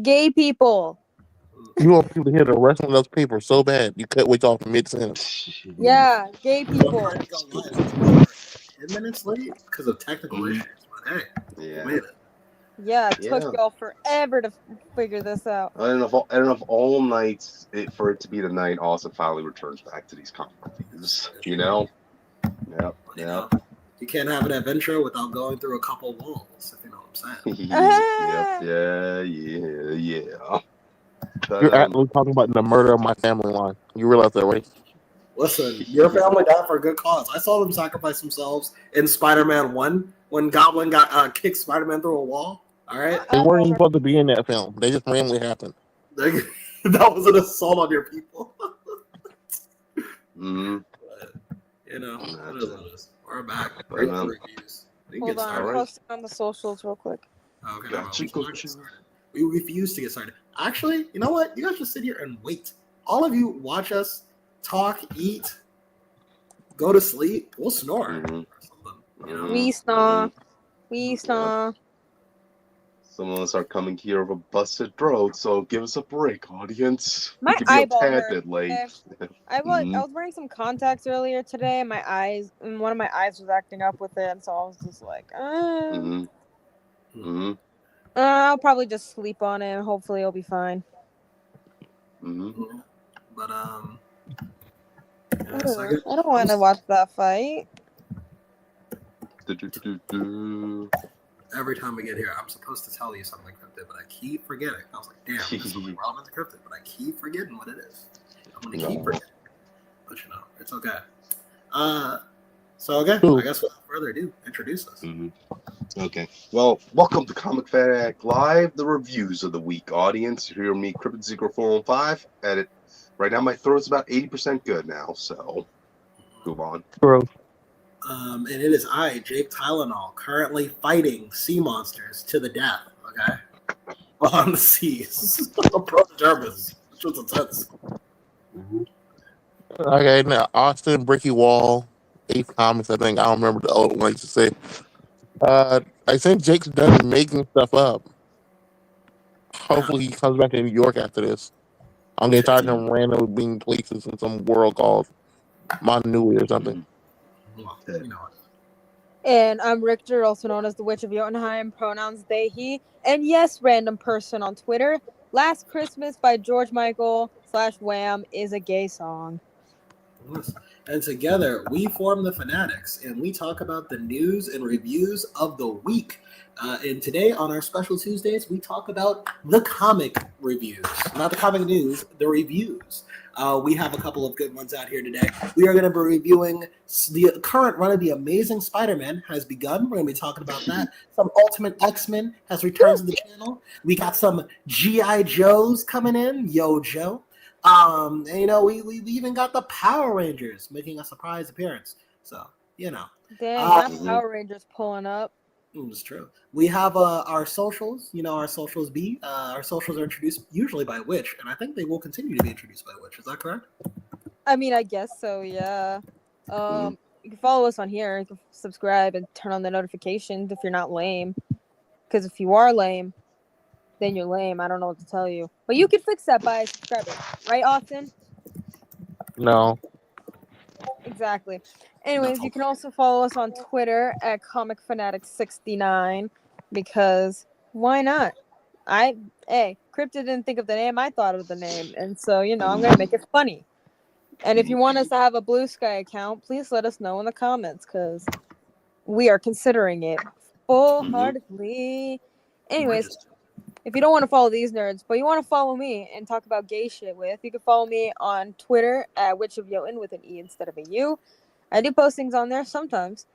Gay people. You want people to hear the rest of those papers so bad you cut wait off mid sentence. Yeah, gay Well, people. I ain't gonna lie, this one started 10 minutes late because of technical Mhm. issues. But hey, we Yeah. made it. Yeah, it took Yeah. y'all forever to figure this out. I don't know if all nights for it to be the night Austin finally returns back to these comic reviews. You know? Yep. But, Yep. you can't have an adventure without going through a couple walls, if you know what I'm saying. Yep. Yeah. Yeah. But You're actually talking about the murder of my family line. You realize that, right? Listen, your family died for a good cause. I saw them sacrifice themselves in Spider-Man 1 when Goblin got kicked Spider-Man through a wall. All right? They weren't even supposed to be in that film. They just randomly happened. That was an assault on your people. mm-hmm. But, it is. We're back. But, Great reviews. We can Hold get on, started. I'm posting on the socials real quick. Okay, Gotcha, we cannot gotcha. get started. We refuse to get started. Actually, you know what? You guys just sit here and wait. All of you watch us talk, eat, go to sleep. We'll snore or something. You know? We snore. We snore. Some of us are coming here with a busted throat, so give us a break, audience. My we could be eyeball a tad hurt. bit late. Okay. I was wearing some contacts earlier today, and one of my eyes was acting up with it, and so I was just like, I'll probably just sleep on it, and hopefully it'll be fine. But I don't want to watch that fight. Every time we get here, I'm supposed to tell you something encrypted, but I keep forgetting. I was like, damn, this is something relevant encrypted, but I keep forgetting what it is. I'm going to keep forgetting. But it's okay. I guess without further ado, introduce us. Okay. Well, welcome to Comic Phanatic Live, the reviews of the week, audience. You hear me, Cryptid0415, edit. Right now, my throat's about 80% good now, so move on. Gross. And it is I, Jake Tylenol, currently fighting sea monsters to the death, okay? On the seas. Pro-Jarvis. Which was intense. Okay, now Austin, Bricky Wall, 8 Comics, I think. I don't remember the old one I used to say. I think Jake's done making stuff up. Hopefully he comes back to New York after this. I'm getting tired of him randomly being places in some world called Montanui or something. And I'm Richter, also known as the Witch of Jotunheim, pronouns they, he. And yes, random person on Twitter. Last Christmas by George Michael / Wham is a gay song. And together, we form the Fanatics, and we talk about the news and reviews of the week. And today, on our special Tuesdays, we talk about the comic reviews. Not the comic news, the reviews. We have a couple of good ones out here today. We are going to be reviewing the current run of The Amazing Spider-Man has begun. We're going to be talking about that. Some Ultimate X-Men has returned to the channel. We got some G.I. Joes coming in. Yo, Joe. And, we even got the Power Rangers making a surprise appearance. So, Damn, that Power Rangers pulling up. It's true. We have our socials. Our socials our socials are introduced usually by Witch, and I think they will continue to be introduced by Witch. Is that correct? I mean, I guess so, yeah. You can follow us on here. You can subscribe and turn on the notifications if you're not lame. Because if you are lame, then you're lame. I don't know what to tell you. But you can fix that by subscribing. Right, Austin? No. Exactly. Anyways, you can also follow us on Twitter at ComicFanatic69 because why not? Cryptid didn't think of the name. I thought of the name. And so, I'm going to make it funny. And if you want us to have a Blue Sky account, please let us know in the comments because we are considering it full-heartedly. Anyways, if you don't want to follow these nerds, but you want to follow me and talk about gay shit with, you can follow me on Twitter at Witch of Jotun with an E instead of a U. I do post things on there sometimes.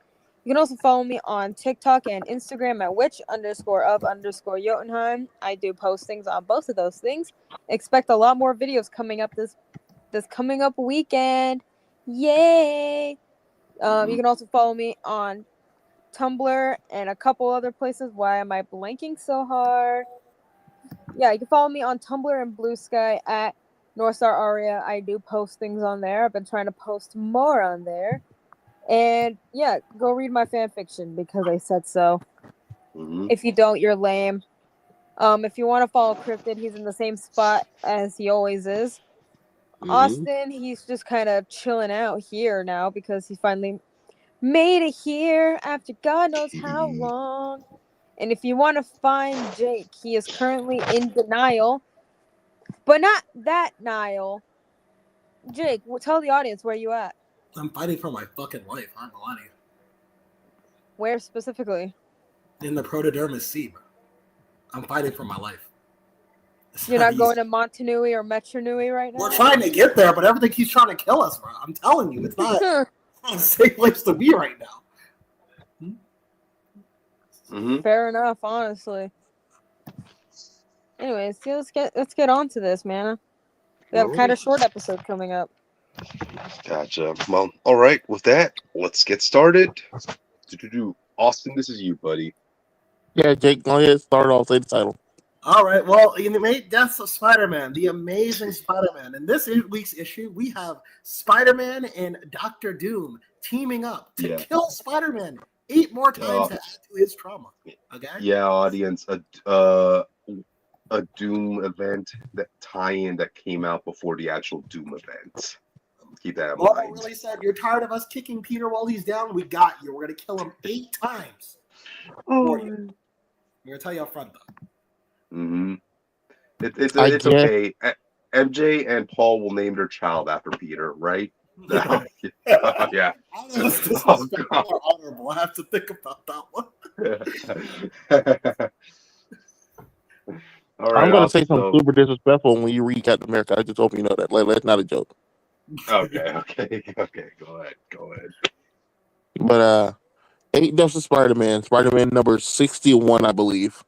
You can also follow me on TikTok and Instagram at witch_of_Jotunheim. I do post things on both of those things. Expect a lot more videos coming up this coming up weekend. Yay! You can also follow me on Tumblr and a couple other places. Why am I blanking so hard? Yeah, you can follow me on Tumblr and Blue Sky at Northstar Aria. I do post things on there. I've been trying to post more on there. And yeah, go read my fan fiction because I said so. If you don't, you're lame. If you want to follow Cryptid, he's in the same spot as he always is. Mm-hmm. Austin, he's just kind of chilling out here now because he finally made it here after God knows how long. And if you want to find Jake, he is currently in denial, but not that Nile. Jake, tell the audience where you at. I'm fighting for my fucking life. I'm gonna lie to you. Where specifically? In the Protodermis Sea, bro. I'm fighting for my life. It's You're not easy. going to Montanui or Metronui right now? We're trying to get there, but everything keeps trying to kill us, bro. I'm telling you, it's not a safe place to be right now. Mm-hmm. Fair enough, honestly. Anyways, let's get on to this, man. We have a kind of short episode coming up. Gotcha. Well, all right. With that, let's get started. Austin, this is you, buddy. Yeah, Jake, go ahead, start off, say the title. All right. Well, in the Deaths of Spider-Man, the Amazing Spider-Man. In this week's issue, we have Spider-Man and Doctor Doom teaming up to kill Spider-Man 8 more times to add to his trauma. Okay. Yeah, audience. A Doom event that tie-in that came out before the actual Doom event. Keep that in Marvel mind. really said, "You're tired of us kicking Peter while he's down. We got you. We're gonna kill him 8 times for you. I'm gonna tell you up front, though." Mm-hmm. It's okay. MJ and Paul will name their child after Peter, right? Yeah. I don't know if it's disrespectful or honorable. I have to think about that one. All right, I'm going to say something super disrespectful when you read Captain America. I just hope you know that. That's not a joke. Okay. Go ahead. But 8 Deaths of Spider-Man number 61, I believe.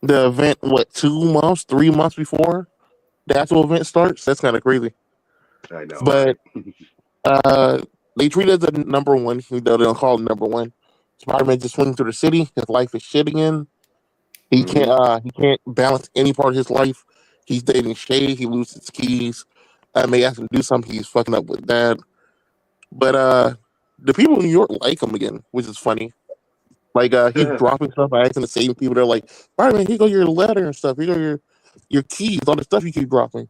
The event, 2 months, 3 months before the actual event starts? That's kind of crazy. I know. But they treat it as a number 1. They don't call it number 1. Spider-Man just swings through the city. His life is shit again. He can't balance any part of his life. He's dating Shay. He loses his keys. May ask him to do something. He's fucking up with that. But the people in New York like him again, which is funny. Like he's dropping stuff by asking the same people. They're like, "Spider-Man, here go your letter and stuff. Here go your keys, all the stuff you keep dropping."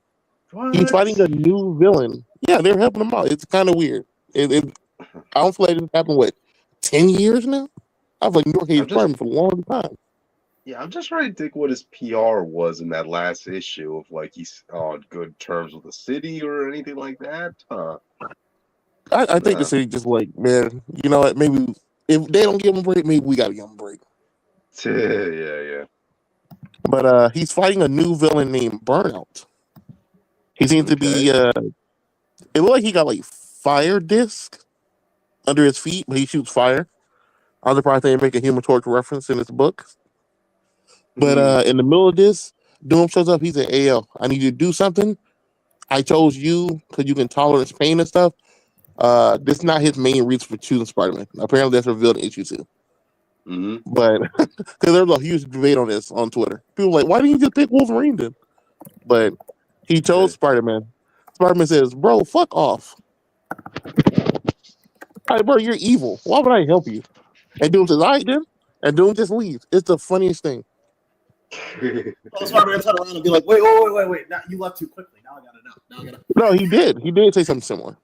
What? He's fighting a new villain. Yeah, they're helping him out. It's kind of weird. I don't feel like this happened 10 years now. I was like New York hates Spider-Man for a long time. Yeah, I'm just trying to think what his PR was in that last issue of like he's on good terms with the city or anything like that. I think the city just like, man, you know what? Maybe if they don't give him a break, maybe we gotta give him a break. Yeah. But he's fighting a new villain named Burnout. He seems to be it looked like he got like fire disc under his feet, but he shoots fire. I'm surprised they didn't make a Human Torch reference in his book. But in the middle of this, Doom shows up. He's like, "Hey, yo, I need you to do something. I chose you because you can tolerate pain and stuff." This is not his main reason for choosing Spider-Man. Apparently, that's revealed in issue 2. But because there's a huge debate on this on Twitter. People are like, "Why didn't you just pick Wolverine then?" But he chose Spider-Man. Spider-Man says, "Bro, fuck off. All right, bro, you're evil. Why would I help you?" And Doom says, "All right, then." And Doom just leaves. It's the funniest thing. Spider-Man turn around and be like, wait. Now, you left too quickly. Now I gotta know. No, he did. He did say something similar.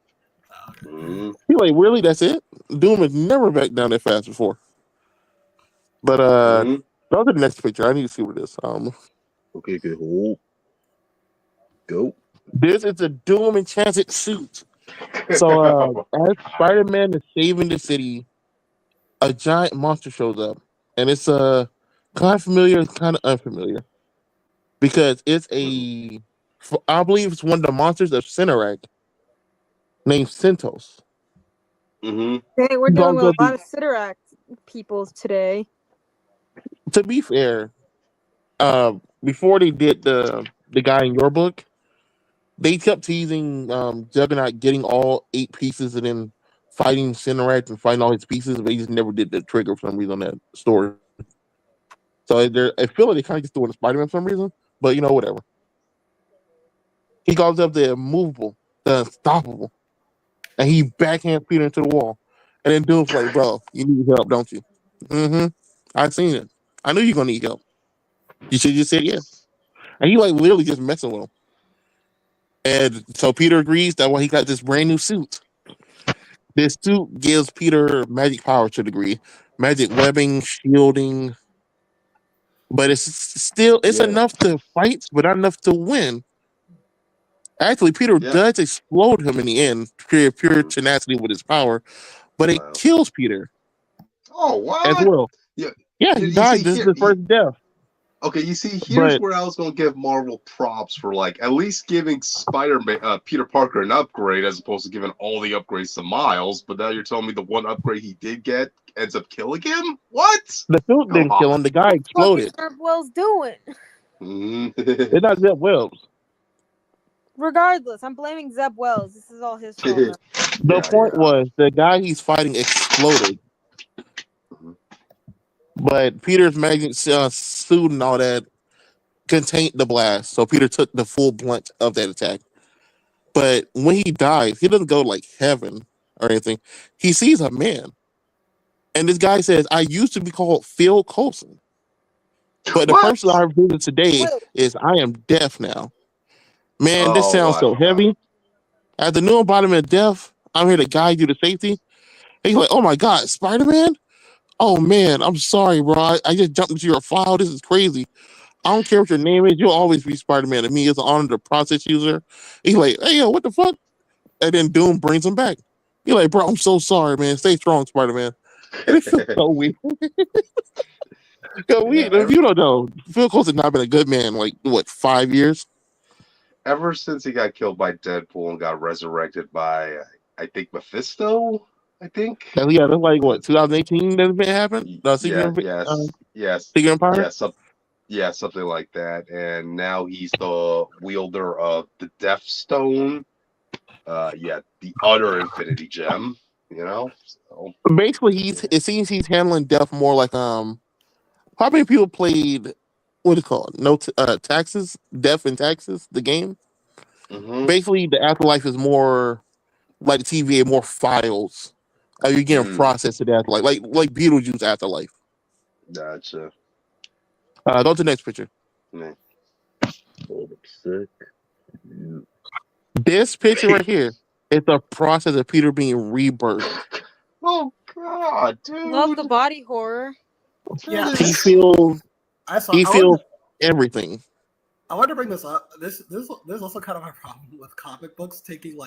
He like, really? That's it? Doom has never backed down that fast before. But go to the next picture. I need to see what it is. Okay, good. Go. This is a Doom enchanted suit. So as Spider-Man is saving the city, a giant monster shows up, and it's kind of familiar, kind of unfamiliar, because it's I believe it's one of the monsters of Cinerak named Centos. Hey, we're dealing with a lot of Sidorak peoples today. To be fair, before they did the guy in your book, they kept teasing Juggernaut getting all 8 pieces and then fighting Cinerak and fighting all his pieces, but he just never did the trigger for some reason on that story. So I feel like they kind of just doing a Spider-Man for some reason, but whatever. He calls up the immovable, the unstoppable, and he backhands Peter into the wall. And then Doom's like, "Bro, you need help, don't you?" I seen it. I knew you're gonna need help. You should just said yeah. And he like literally just messing with him. And so Peter agrees that why he got this brand new suit. This suit gives Peter magic power to a degree, magic webbing, shielding, but it's Yeah. enough to fight, but not enough to win. Actually, Peter Yeah. does explode him in the end, pure Mhm. tenacity with his power, but it Wow. kills Peter Oh, as what? well. Yeah. Yeah, he You see died. This is here. the first death. Okay, you see, here's But where I was gonna give Marvel props for like at least giving Spider-Man, Peter Parker, an upgrade as opposed to giving all the upgrades to Miles. But now you're telling me the one upgrade he did get ends up killing him? What? the suit Come didn't kill on. him. The guy What the fuck is exploded. Herb Wells doing? It's not Zeb Wells. Regardless, I'm blaming Zeb Wells. This is all his fault now. The Yeah, point yeah. was the guy he's fighting exploded, Mhm. but Peter's magic suit and all that contained the blast. So Peter took the full blunt of that attack. But when he dies, he doesn't go like heaven or anything. He sees a man. And this guy says, I used to be called Phil Coulson, but the What? person I visited today Wait, is I am deaf now. Man, this Oh sounds my so god. heavy. As the new embodiment of death, I'm here to guide you to safety. And he's like, oh my God, Spider Man? Oh man, I'm sorry, bro. I just jumped into your file. This is crazy. I don't care what your name is. You'll always be Spider Man to me. It's an honor to process user. He's like, hey, yo, what the fuck? And then Doom brings him back. He's like, bro, I'm so sorry, man. Stay strong, Spider Man. And it feels so weird. Yeah. If you don't know, Phil Coulson not been a good man like what 5 years. Ever since he got killed by Deadpool and got resurrected by, I think Mephisto. I think. Yeah, that's like what 2018 that event happened. Yeah. Yes. Yes. Secret Empire. Yes. Yeah, something like that. And now he's the wielder of the Death Stone. Yeah, the utter Infinity Gem. You know. So, Basically, yeah. it seems he's handling death more like how many people played what is it called? No taxes, death and taxes. The game. Mm-hmm. Basically, the afterlife is more like the TVA, more files. You're getting processed to the afterlife, like Beetlejuice afterlife. Gotcha. Go to the next picture. Man. This picture right here is the process of Peter being rebirthed. Oh God, love the dude. body horror. Yeah, He This- feels I saw. he feels everything. I wanted to bring this up. This is also kind of my problem with comic books taking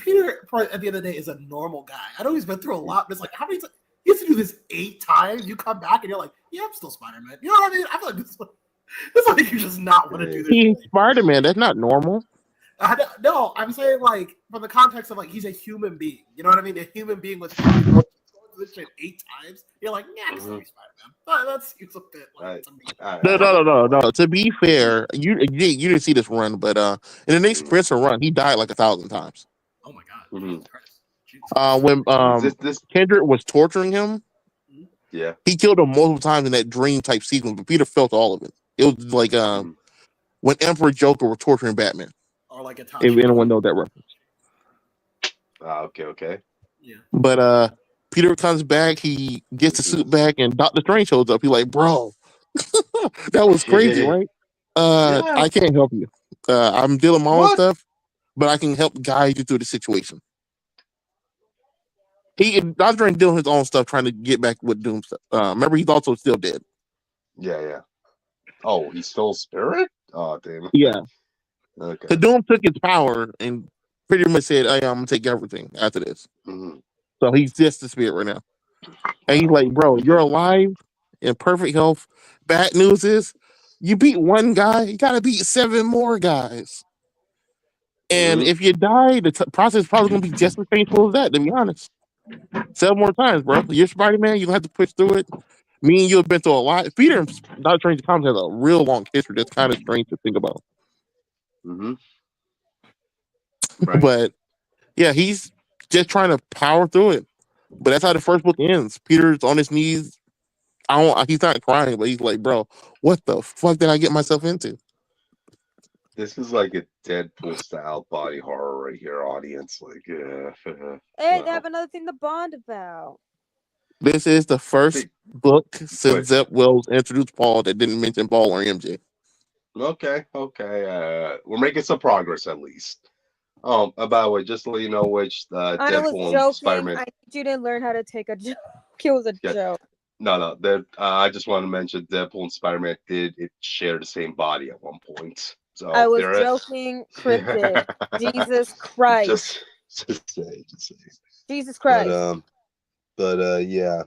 Peter at the end of the day is a normal guy. I know he's been through a lot, but it's like how many times you have to do this 8 times? You come back and you're like, yeah, I'm still Spider-Man. You know what I mean? I feel like this like you just not want to do this. He's Spider-Man. That's not normal. No, I'm saying like from the context of like he's a human being. You know what I mean? A human being with this shit 8 times. You're like, yeah, I'm still Spider-Man. That seems a bit like to me. No. To be fair, you didn't see this run, but in the next Spencer run, he died like 1,000 times. Oh my god. Mhm. When This Kendrick was torturing him, yeah. he killed him multiple times in that dream type sequence, but Peter felt all of it. It was like when Emperor Joker were torturing Batman. Or like a top If anyone knows that reference. Okay. Yeah. But Peter comes back, he gets the suit back, and Doctor Strange shows up. He's like, bro, that was crazy, right? Yeah. I can't help you. I'm dealing with my own What? stuff, but I can help guide you through the situation. Doctor Strange dealing his own stuff, trying to get back with Doom stuff. Remember, he's also still dead. Yeah. Oh, he stole Spirit? Oh, damn. Yeah. Okay. The Doom took his power and pretty much said, hey, I'm gonna take everything after this. Mm-hmm. So he's just the spirit right now. And he's like, bro, you're alive in perfect health. Bad news is you beat one guy, you gotta beat 7 more guys. And if you die, the process is probably gonna be just as painful as that, to be honest. 7 more times, bro. You're Spider-Man, you're gonna have to push through it. Me and you have been through a lot. Peter and Doctor Strange Comics has a real long history that's kind of strange to think about. Mm-hmm. Right. But yeah, he's just trying to power through it. But that's how the first book ends. Peter's on his knees. He's not crying, but he's like, bro, what the fuck did I get myself into? This is like a Deadpool style body horror right here, audience. Like, yeah. Hey, they have another thing to bond about. This is the first Big, book go ahead. since Zeb Wells introduced Paul that didn't mention Paul or MJ. Okay, okay. We're making some progress at least. By the way, just to let you know, which I was Deadpool and Spider joking. Man. I need you to learn how to take a joke. It was a Yeah, joke. no, no. I just want to mention Deadpool and Spider Man did it share the same body at one point. I So was there. joking. Yeah. Cryptid. Jesus Christ. Just say. Jesus But Christ. yeah.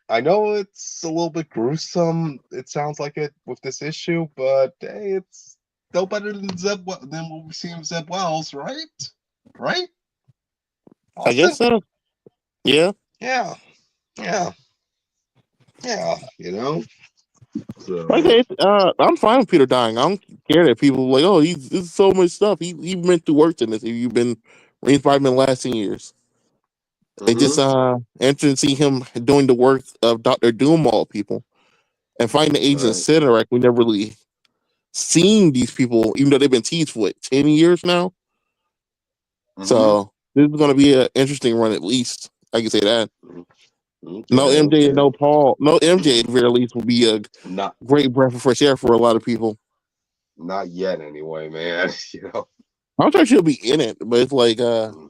I know it's a little bit gruesome. It sounds like it with this issue, but hey, it's no better than than what we see in Zeb Wells, right? Right, I guess Austin? so. Yeah. Yeah, yeah, yeah. Like So. I said, I'm fine with Peter dying. I don't care that people like, oh, he's this is so much stuff. He meant to work in this. If you've been reading Spider-Man the last 10 years, and just Mm-hmm. interesting to see him doing the work of Doctor Doom, all people, and finding the agent Right. Sidorak. We never really seen these people, even though they've been teased for what 10 years now. Mm-hmm. So this is going to be an interesting run, at least. I can say that. No Okay. MJ, Okay. no Paul, no MJ at the very least will be a Not. great breath of fresh air for a lot of people. Not yet, anyway, man. I'm sure she'll be in it, but it's like Mm-hmm.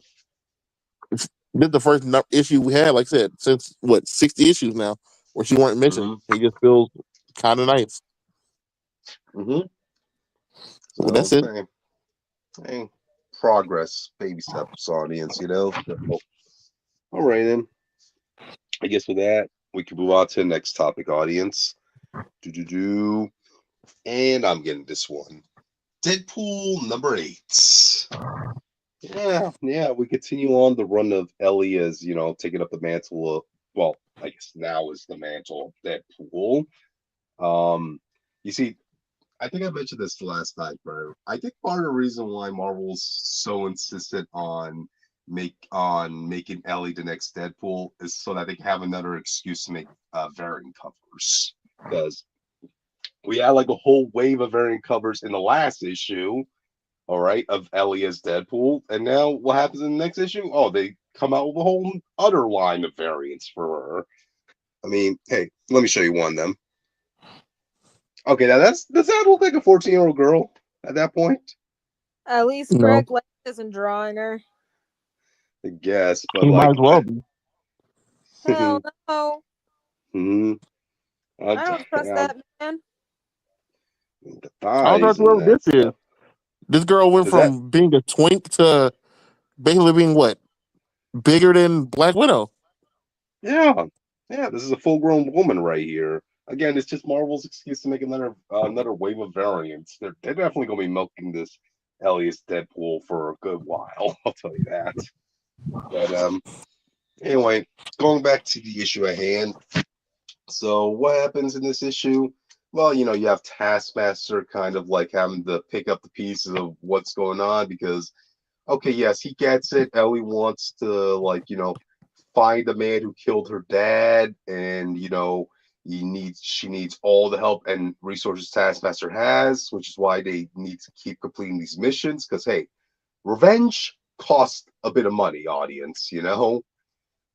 this is the first issue we had, like I said, since what 60 issues now, where she weren't mentioned. He just feels kind of nice. Mm-hmm. Well, So, that's it. hey, progress, baby steps, audience. So, all right, then. I guess with that, we can move on to the next topic, audience. Do do do. And I'm getting this one. Deadpool number 8. Yeah, yeah. We continue on the run of Ellie as taking up the mantle of. Well, I guess now is the mantle of Deadpool. You see, I think I mentioned this last time, bro. I think part of the reason why Marvel's so insistent making Ellie the next Deadpool is so that they can have another excuse to make variant covers. Because we had like a whole wave of variant covers in the last issue, all right, of Ellie as Deadpool, and now what happens in the next issue? Oh, they come out with a whole other line of variants for her. I mean, hey, let me show you one of them. Okay, now does that look like a 14-year-old girl at that point? At least No, Greg Land isn't drawing her. I guess, but he might like, as well be. Hell no. I'm, I don't trust I'm, that man. the I don't thighs trust and whoever that this is. stuff. This girl went Does that? from being a twink to basically being what bigger than Black Widow. Yeah, yeah. This is a full-grown woman right here. Again, it's just Marvel's excuse to make another wave of variants. They're definitely gonna be milking this Elias Deadpool for a good while. I'll tell you that. But anyway, going back to the issue at hand. So what happens in this issue? Well, you have Taskmaster kind of like having to pick up the pieces of what's going on because, okay, yes, he gets it. Ellie wants to find the man who killed her dad, and she needs all the help and resources Taskmaster has, which is why they need to keep completing these missions. Because hey, revenge costs a bit of money, audience.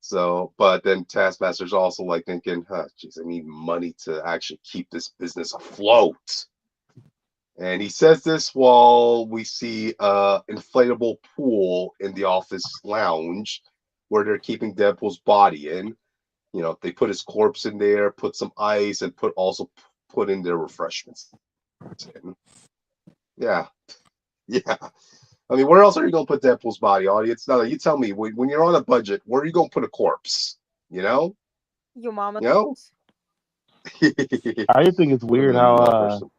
So, but then Taskmaster's also like thinking, geez, I need money to actually keep this business afloat. And he says this while we see inflatable pool in the office lounge where they're keeping Deadpool's body in. They put his corpse in there, put some ice, and put in their refreshments in. Yeah, yeah. I mean, where else are you going to put Deadpool's body, audience? Now, you tell me, when you're on a budget, where are you going to put a corpse? You know? Your mama. You know? I just think it's Put him weird in how the person.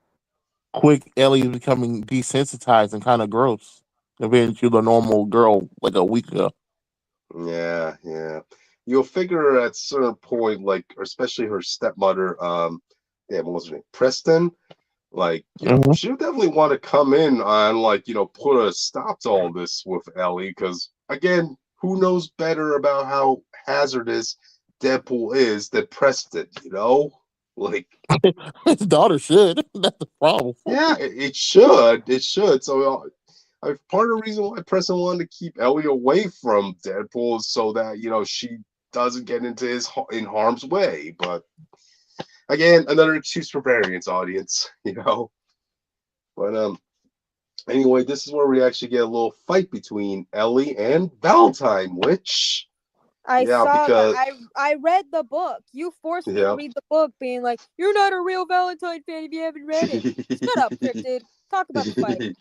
quick Ellie is becoming desensitized and kind of gross compared to the normal girl like a week ago. Yeah, yeah. You'll figure at a certain point, like, especially her stepmother, what was her name? Preston. Like, Hmm. she'll definitely want to come in on, like, put a stop to all this with Ellie, because, again, who knows better about how hazardous Deadpool is than Preston? Like, His daughter should. That's the problem. yeah, it should. It should. So, part of the reason why Preston wanted to keep Ellie away from Deadpool is so that, she doesn't get into in harm's way. But again, another excuse for variance, audience. But anyway, this is where we actually get a little fight between Ellie and Valentine, which I yeah, saw that. because I read the book. You forced me to yeah. read the book, being like, "You're not a real Valentine fan if you haven't read it." Shut up, cryptid. Talk about the fight.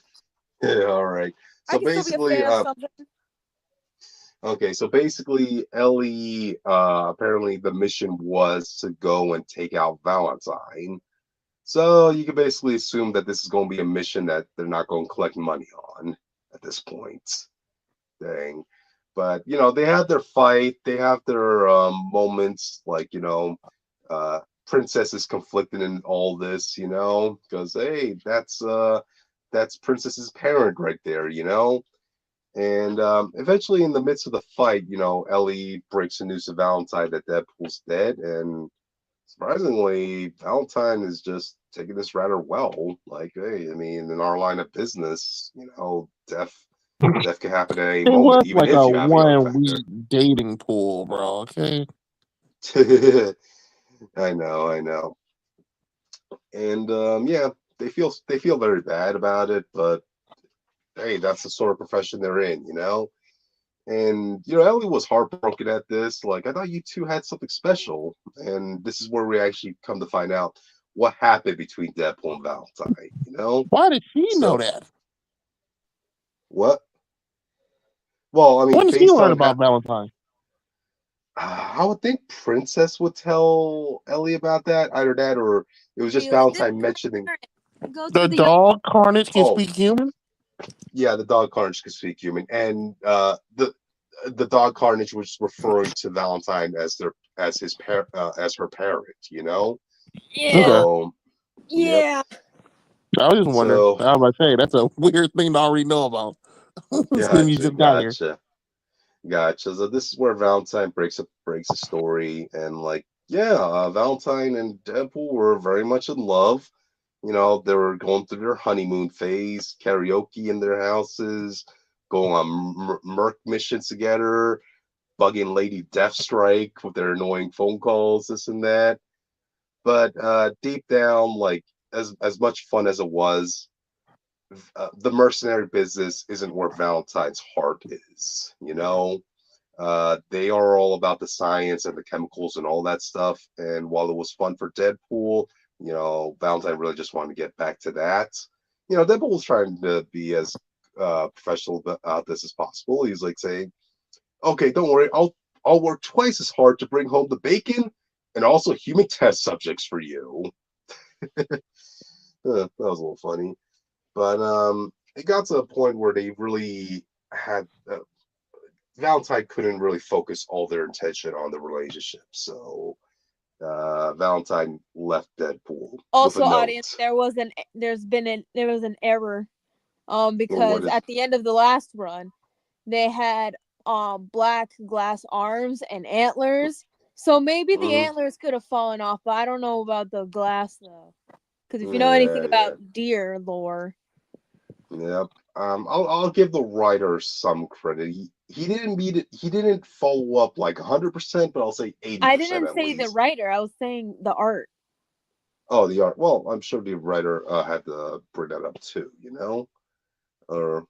Yeah, all right. I So can still be a basically, fan of something. okay, so basically, Ellie, apparently the mission was to go and take out Valentine. So you can basically assume that this is going to be a mission that they're not going to collect money on at this point. Dang. But, they have their fight, they have their moments, like, Princess is conflicted in all this, because, hey, that's Princess's parent right there. And eventually, in the midst of the fight, Ellie breaks the news to Valentine that Deadpool's dead, and surprisingly, Valentine is just taking this rather well. Like, hey, I mean, in our line of business, death can happen at any It moment, was even like if a you have a young 1 week dating pool, bro. Okay. factor. I know, and yeah, they feel very bad about it, but hey, that's the sort of profession they're in. And Ellie was heartbroken at this. Like, I thought you two had something special, and this is where we actually come to find out what happened between Deadpool and Valentine. Why did she know So that? what? Well, I mean, When did she based learn on about Valentine? I would think Princess would tell Ellie about that. Either that, or it was just She did Valentine mentioning. go through The the young. dog Carnage can Oh, speak human? yeah, the dog Carnage can speak human, and the dog Carnage was referring to Valentine as her parent. Yeah, Okay. So, yep. yeah. I was just wondering. So, I was about to say, that's a weird thing to already know about. Then you gotcha, just got here. gotcha, gotcha. So this is where Valentine breaks a story, and like, yeah, Valentine and Deadpool were very much in love. They were going through their honeymoon phase, karaoke in their houses, going on Merc missions together, bugging Lady Deathstrike with their annoying phone calls, this and that. But deep down, like as much fun as it was, the mercenary business isn't where Valentine's heart is. They are all about the science and the chemicals and all that stuff. And while it was fun for Deadpool, Valentine really just wanted to get back to that. Deadpool was trying to be as professional about this as possible. He's like saying, "Okay, don't worry, I'll work twice as hard to bring home the bacon and also human test subjects for you." That was a little funny, but it got to a point where they really had Valentine couldn't really focus all their attention on the relationship, so Valentine left Deadpool with a Also, audience, note. there was an error. Well, what Because is? at the end of the last run, they had black glass arms and antlers. So maybe the Mm, antlers could have fallen off, but I don't know about the glass though. Because if you know anything yeah, yeah, about deer lore, yep. I'll give the writer some credit. He didn't meet it. He didn't follow up like 100%, but I'll say I 80% didn't at say the least. writer. I was saying the art. Oh, the art. Well, I'm sure the writer had to bring that up too. Or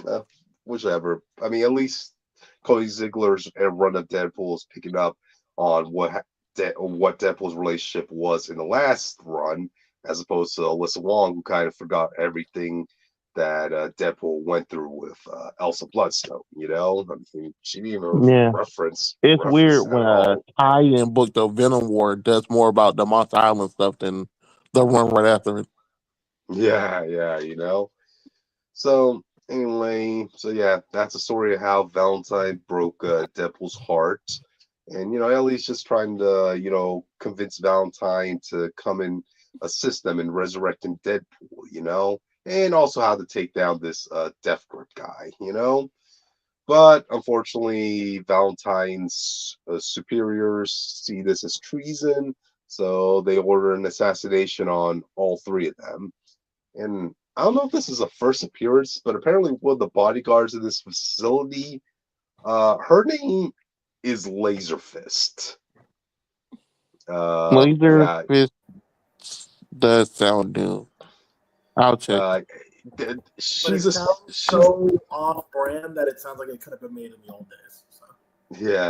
uh, whichever. I mean, at least Cody Ziegler's run of Deadpool is picking up on what Deadpool's relationship was in the last run, as opposed to Alyssa Wong, who kind of forgot everything that Deadpool went through with Elsa Bloodstone. I mean, she didn't even Yeah. It's reference weird that when at a all. tie-in book, the Venom War, does more about the Monster Island stuff than the run right after it. Yeah, yeah. So anyway, so yeah, that's the story of how Valentine broke Deadpool's heart, and Ellie's just trying to convince Valentine to come and assist them in resurrecting Deadpool, and also how to take down this Death Grip guy. But unfortunately, Valentine's superiors see this as treason, so they order an assassination on all three of them. And I don't know if this is a first appearance, but apparently one of the bodyguards in this facility, her name is Laser Fist. Laser Yeah. Fist does sound new. I'll check. Uh, But it she's sounds she's so off-brand that it sounds like it could have been made in the old days. So.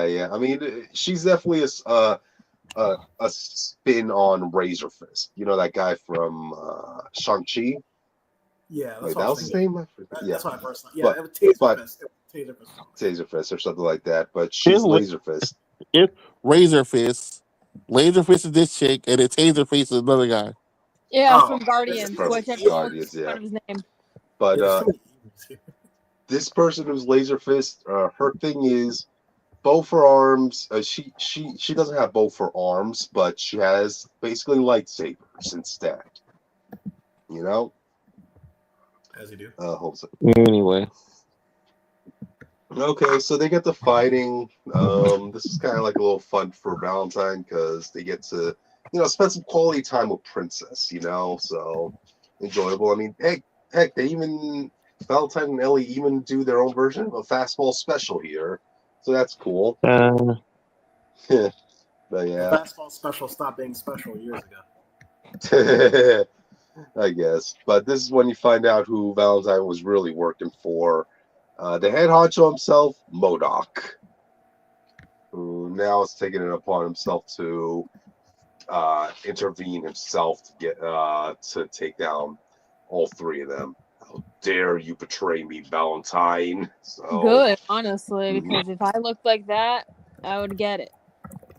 yeah. I mean, she's definitely a spin on Razor Fist. You know that guy from Shang-Chi? Yeah, that's Wait, what I that was was his thinking. name? Yeah, That's what I first thought. Yeah, but it was Taser but Fist. It was Taser Fist. Taser Fist or something like that. But It's, she's Laser Fist. it's Razor Fist. Laser Fist is this chick, and it's Taser Fist is another guy. Yeah, Oh, from there's Guardians, too many From which I E's. don't Guardians, know yeah. his name. But Yeah, there's too many E's here. this person who's Laser Fist, her thing is both her arms. She doesn't have both her arms, but she has basically lightsabers instead. You know. As you do. Hold Anyway, on. Okay, so they get to fighting. This is kind of like a little fun for Valentine because they get to, spend some quality time with Princess. So enjoyable. I mean, heck, they even Valentine and Ellie even do their own version of a fastball special here, so that's cool. uh, But The yeah, fastball special stopped being special years ago. I guess. But this is when you find out who Valentine was really working for. The head honcho himself, MODOK, who now is taking it upon himself to intervene himself to get to take down all three of them. How dare you betray me, Valentine? So Good, honestly, mhm, because if I looked like that, I would get it.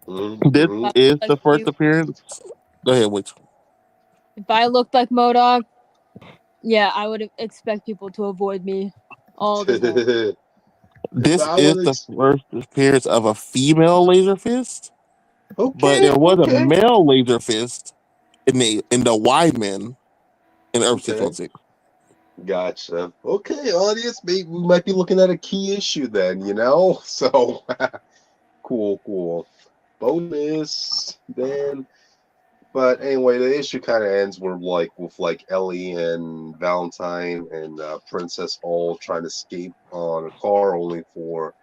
this If I is looked like the first you, appearance. Go ahead, which if I looked like MODOK, yeah, I would expect people to avoid me all the time. if this I is would, the first appearance of a female Laser Fist, but okay, there was a okay, male Laser Fist in the Y Men in Earth okay. 616. Gotcha. Okay, audience, maybe we might be looking at a key issue then, So, cool. Bonus then. But anyway, the issue kind of ends with Ellie and Valentine and Princess all trying to escape on a car, only for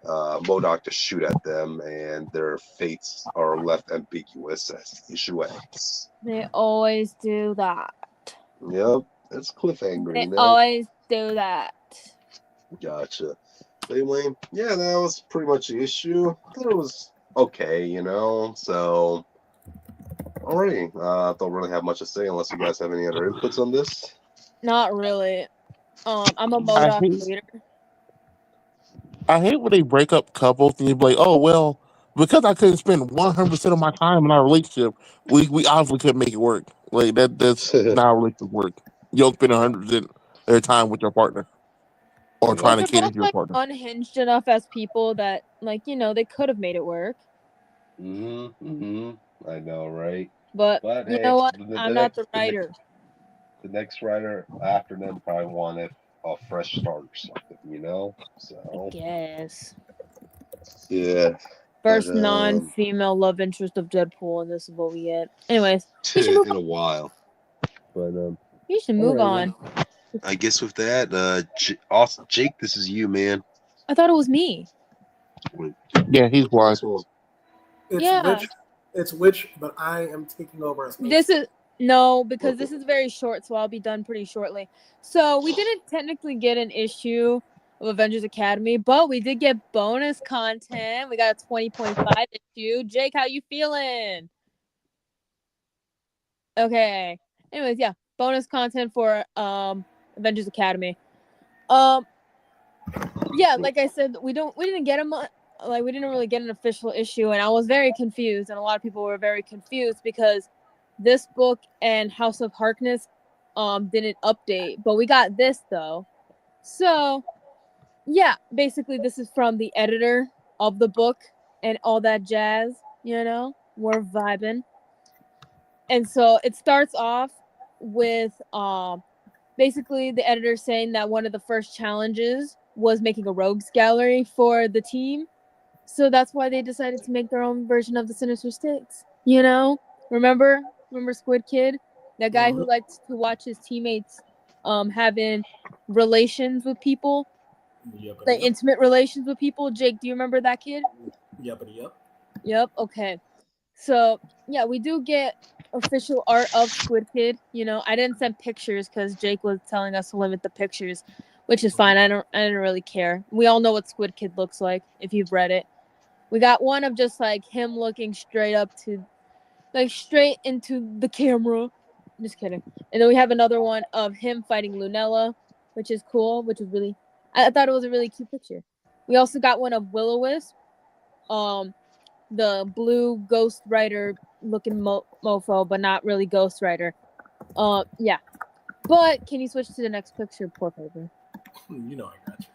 MODOK to shoot at them, and their fates are left ambiguous as the issue ends. They always do that. Yep, that's cliffhanger, They always do that. Gotcha. But anyway, yeah, that was pretty much the issue. I thought it was okay, So, alrighty. Don't really have much to say unless you guys have any other inputs on this. Not really. I'm a I MODOK hate leader. I hate when they break up couples and you be like, oh well, because I couldn't spend 100% of my time in our relationship, we obviously couldn't make it work. Like that's not how relationship work. You don't spend 100% of your time with your partner or But trying Yep. to they're cater both to your like partner. unhinged enough as people that, they could have made it work. I know, right? But But you know hey, what? the I'm not next the writer. the next writer after them probably wanted a fresh start or something. I So guess. yeah, but First non-female love interest of Deadpool, and this is what we get. Anyways, we should move in on. a while. But We should all move right then. on. I guess with that, Austin, Jake, this is you, man. I thought it was me. Yeah, he's blind. It's Yeah. which, but I am taking over as host. This is no, because this is very short, so I'll be done pretty shortly. So we didn't technically get an issue of Avengers Academy, but we did get bonus content. We got a 20.5 issue. Jake, how you feeling? Okay. Anyways, yeah, bonus content for Avengers Academy. Yeah, like I said, we didn't get we didn't really get an official issue, and I was very confused, and a lot of people were very confused because this book and House of Harkness didn't update, but we got this though. So yeah, basically this is from the editor of the book and all that jazz, we're vibing. And so it starts off with basically the editor saying that one of the first challenges was making a rogues gallery for the team. So that's why they decided to make their own version of the Sinister Six. Remember Squid Kid, that guy who liked to watch his teammates having relations with people, Yep. like intimate relations with people. Jake, do you remember that kid? Yuppity yup. Yep. Okay. So yeah, we do get official art of Squid Kid. You know, I didn't send pictures because Jake was telling us to limit the pictures, which is fine. I didn't really care. We all know what Squid Kid looks like if you've read it. We got one of just like him looking straight up to, like straight into the camera. Just kidding. And then we have another one of him fighting Lunella, which is cool. Which is really, I thought it was a really cute picture. We also got one of Will-O-Wisp, the blue Ghost Rider looking mofo, but not really Ghost Rider. Yeah. But can you switch to the next picture, poor paper? You know I got you.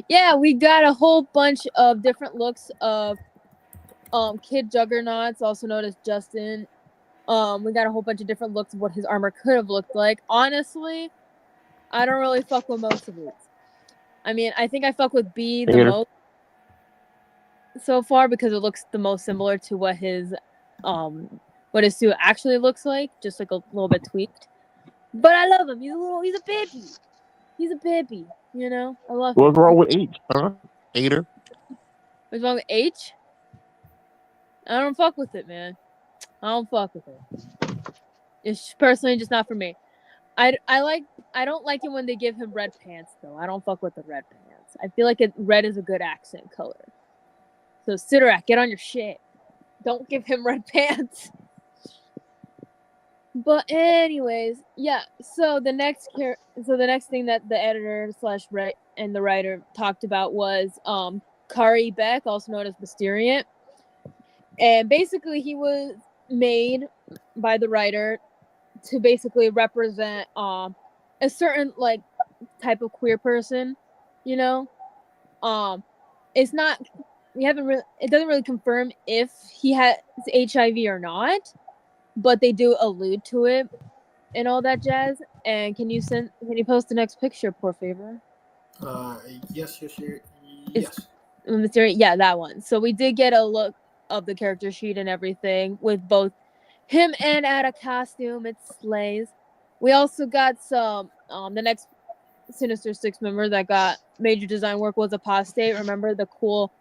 Yeah, we got a whole bunch of different looks of Kid Juggernauts, also known as Justin. We got a whole bunch of different looks of what his armor could have looked like. Honestly, I don't really fuck with most of these. I mean, I think I fuck with B the most so far because it looks the most similar to what his suit actually looks like, just like a little bit tweaked. But I love him. He's a baby. He's a baby. You know, I love him. What's wrong with H, huh? Hater. What's wrong with H? I don't fuck with it, man. I don't fuck with it. It's personally just not for me. I don't like it when they give him red pants though. I don't fuck with the red pants. I feel like red is a good accent color. So Sidorak, get on your shit. Don't give him red pants. But anyways, yeah. So the next thing that the editor / and the writer talked about was Kari Beck, also known as Mysteriant. And basically he was made by the writer to basically represent a certain like type of queer person, you know. It's not it doesn't really confirm if he has HIV or not, but they do allude to it and all that jazz. And can you post the next picture, por favor? Yes. Yeah, that one. So we did get a look of the character sheet and everything with both him and Ada costume. It slays. We also got some the next Sinister Six member that got major design work was Apostate. Remember the cool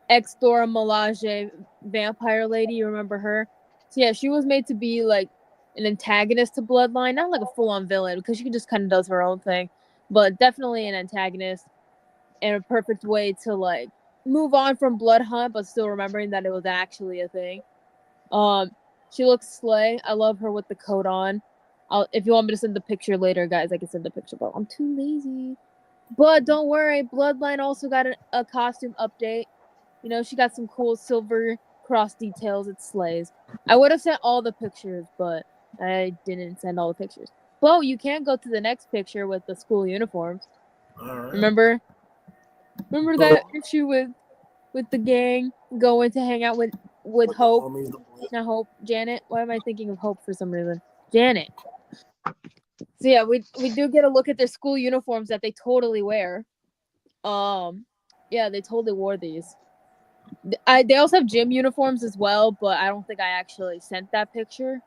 X-Dora Melage vampire lady? You remember her? So yeah, she was made to be like an antagonist to Bloodline, not like a full-on villain because she just kind of does her own thing, but definitely an antagonist and a perfect way to like move on from Blood Hunt, but still remembering that it was actually a thing. She looks slay. I love her with the coat on. If you want me to send the picture later, guys, I can send the picture, but I'm too lazy. But don't worry, Bloodline also got a costume update. You know, she got some cool silver cross details. It slays. I would have sent all the pictures, but I didn't send all the pictures. Bo, you can go to the next picture with the school uniforms. All right. Remember that issue with the gang going to hang out with Hope? Not Hope, Janet. Why am I thinking of Hope for some reason? Janet. So yeah, we do get a look at their school uniforms that they totally wear. Yeah, they totally wore these. They also have gym uniforms as well, but I don't think I actually sent that picture.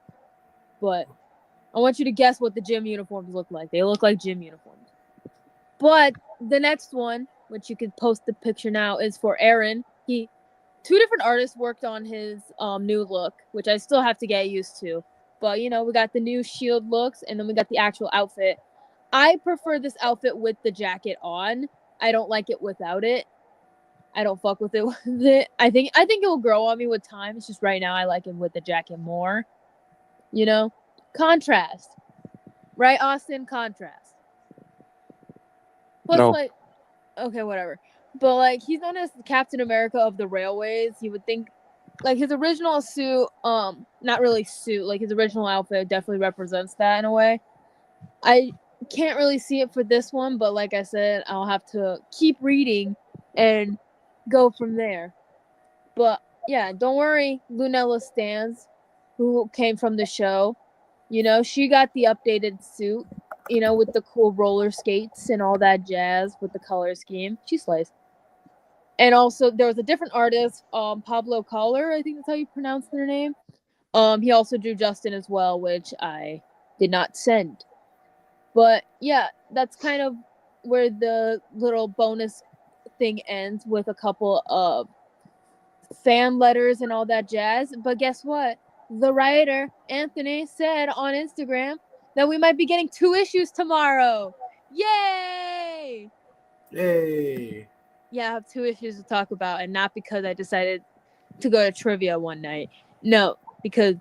But I want you to guess what the gym uniforms look like. They look like gym uniforms. But the next one, which you could post the picture now, is for Aaron. Two different artists worked on his new look, which I still have to get used to. But, you know, we got the new shield looks, and then we got the actual outfit. I prefer this outfit with the jacket on. I don't like it without it. I don't fuck with it with it. I think it will grow on me with time. It's just right now I like it with the jacket more. You know? Contrast. Right, Austin? Contrast. Plus, No. like, okay, whatever. But, like, he's known as Captain America of the railways. You would think, like, his original suit, not really suit, like, his original outfit definitely represents that in a way. I can't really see it for this one, but like I said, I'll have to keep reading and go from there. But, yeah, don't worry, Lunella Stans, who came from the show, you know, she got the updated suit, you know, with the cool roller skates and all that jazz with the color scheme. She slays. And also, there was a different artist, Pablo Collar, I think that's how you pronounce their name. He also drew Justin as well, which I did not send. But yeah, that's kind of where the little bonus thing ends with a couple of fan letters and all that jazz. But guess what? The writer, Anthony, said on Instagram that we might be getting 2 issues tomorrow. Yay! Yay! Yeah, I have 2 issues to talk about, and not because I decided to go to trivia one night. No, because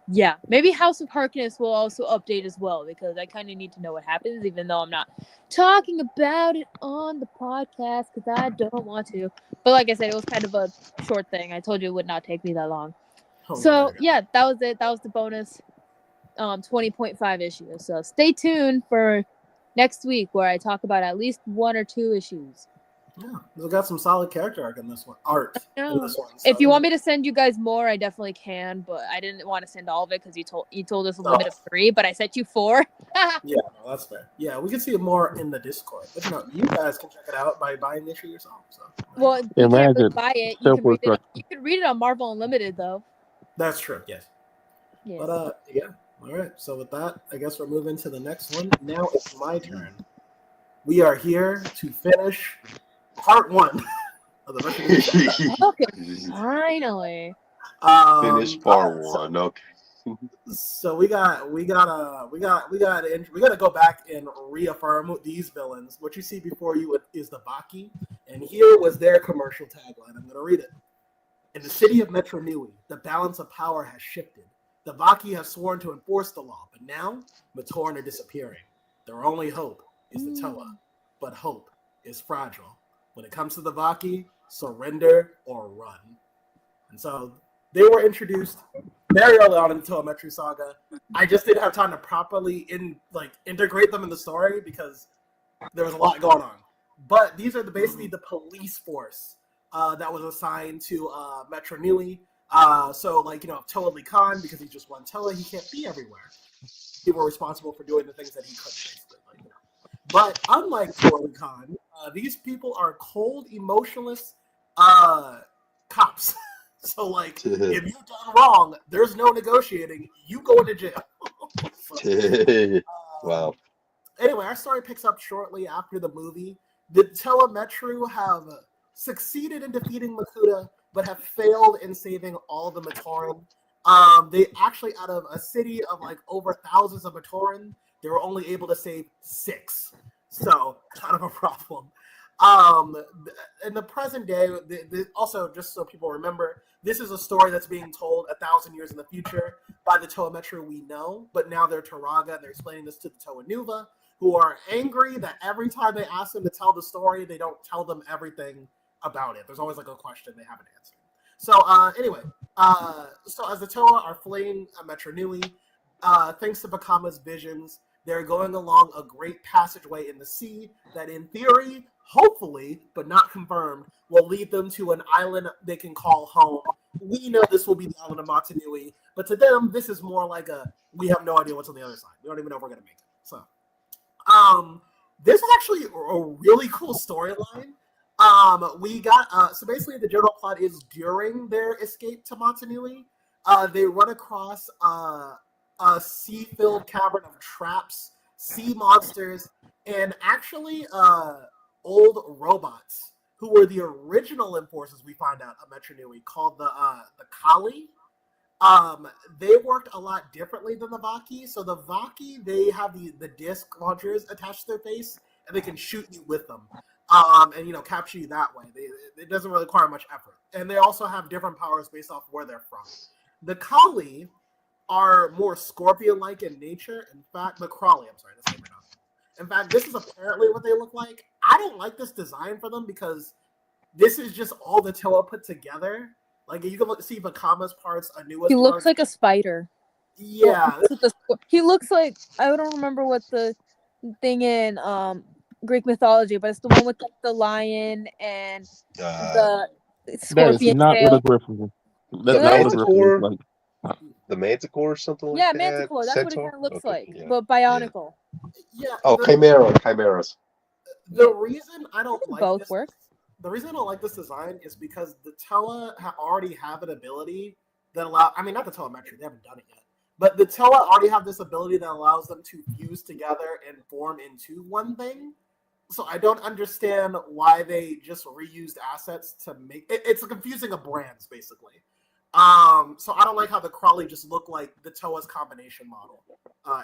maybe House of Harkness will also update as well, because I kind of need to know what happens, even though I'm not talking about it on the podcast because I don't want to. But like I said, it was kind of a short thing. I told you it would not take me that long. So that was it. That was the bonus 20.5 issues. So stay tuned for next week where I talk about at least 1 or 2 issues. Yeah, we got some solid character arc in this one. Art in this one. So, if you want me to send you guys more, I definitely can. But I didn't want to send all of it because you told us a limit of 3, but I sent you 4. Yeah, no, that's fair. Yeah, we can see more in the Discord. But you guys can check it out by buying the issue yourself. So. Well, you can't really buy it. You can read it. You can read it on Marvel Unlimited though. That's true. Yes. Yes. But yeah. All right. So with that, I guess we're moving to the next one. Now it's my turn. We are here to finish part 1 of the Retribution. Okay, finally. Finish part 1. Okay. So we gotta go back and reaffirm these villains. What you see before you is the Baki, and here was their commercial tagline. I'm gonna read it. In the city of Metro Nui, the balance of power has shifted. The Baki have sworn to enforce the law, but now Matoran are disappearing. Their only hope is the Toa, but hope is fragile. When it comes to the Baki, surrender or run. And so they were introduced very early on in the Toa Metru saga. I just didn't have time to properly integrate them in the story because there was a lot going on. But these are basically the police force that was assigned to Metro Nui. Toa Lee Khan, because he's just one Toa, he can't be everywhere. People were responsible for doing the things that he couldn't, basically. But unlike Toa Lee Khan, these people are cold, emotionless cops. So, if you've done wrong, there's no negotiating. You go into jail. Wow. Anyway, our story picks up shortly after the movie. The Toa Metru have succeeded in defeating Makuta, but have failed in saving all the Matoran. They actually, out of a city of over thousands of Matoran, they were only able to save 6. So, kind of a problem. In the present day, also, just so people remember, this is a story that's being told 1,000 years in the future by the Toa Metru we know, but now they're Turaga, and they're explaining this to the Toa Nuva, who are angry that every time they ask them to tell the story, they don't tell them everything about it. There's always a question they haven't answered. So anyway, so as the Toa are fleeing Metro Nui, thanks to Bakama's visions, they're going along a great passageway in the sea that in theory, hopefully, but not confirmed, will lead them to an island they can call home. We know this will be the island of Matanui, but to them, this is more like we have no idea what's on the other side. We don't even know if we're going to make it. So, this is actually a really cool storyline. We got, so basically the general plot is during their escape to Matanui, they run across a sea-filled cavern of traps, sea monsters, and actually old robots who were the original enforcers, we find out, of Metro Nui, called the Kali. They worked a lot differently than the Vaki. So the Vaki, they have the disc launchers attached to their face, and they can shoot you with them. And capture you that way. It doesn't really require much effort. And they also have different powers based off where they're from. The Kali are more scorpion-like in nature. In fact, the Crawley, I'm sorry, that's name enough. In fact, this is apparently what they look like. I don't like this design for them because this is just all the Toa put together. You can see Bakama's parts, Anua's He looks like a spider. Yeah. He looks like, I don't remember what the thing in Greek mythology, but it's the one with the lion and the scorpion tail. That's not what a griffin looks like. The Manticore or something like that? Manticore, that's what it kind of looks like. Yeah. But Bionicle. Yeah. Oh, Chimeras. The reason I don't like both this, work. The reason I don't like this design is because the Toa already have an ability that not the Toa Metru, they haven't done it yet. But the Toa already have this ability that allows them to fuse together and form into one thing. So I don't understand why they just reused assets to make it. It's confusing of brands, basically. So I don't like how the Crawley just looked like the Toa's combination model.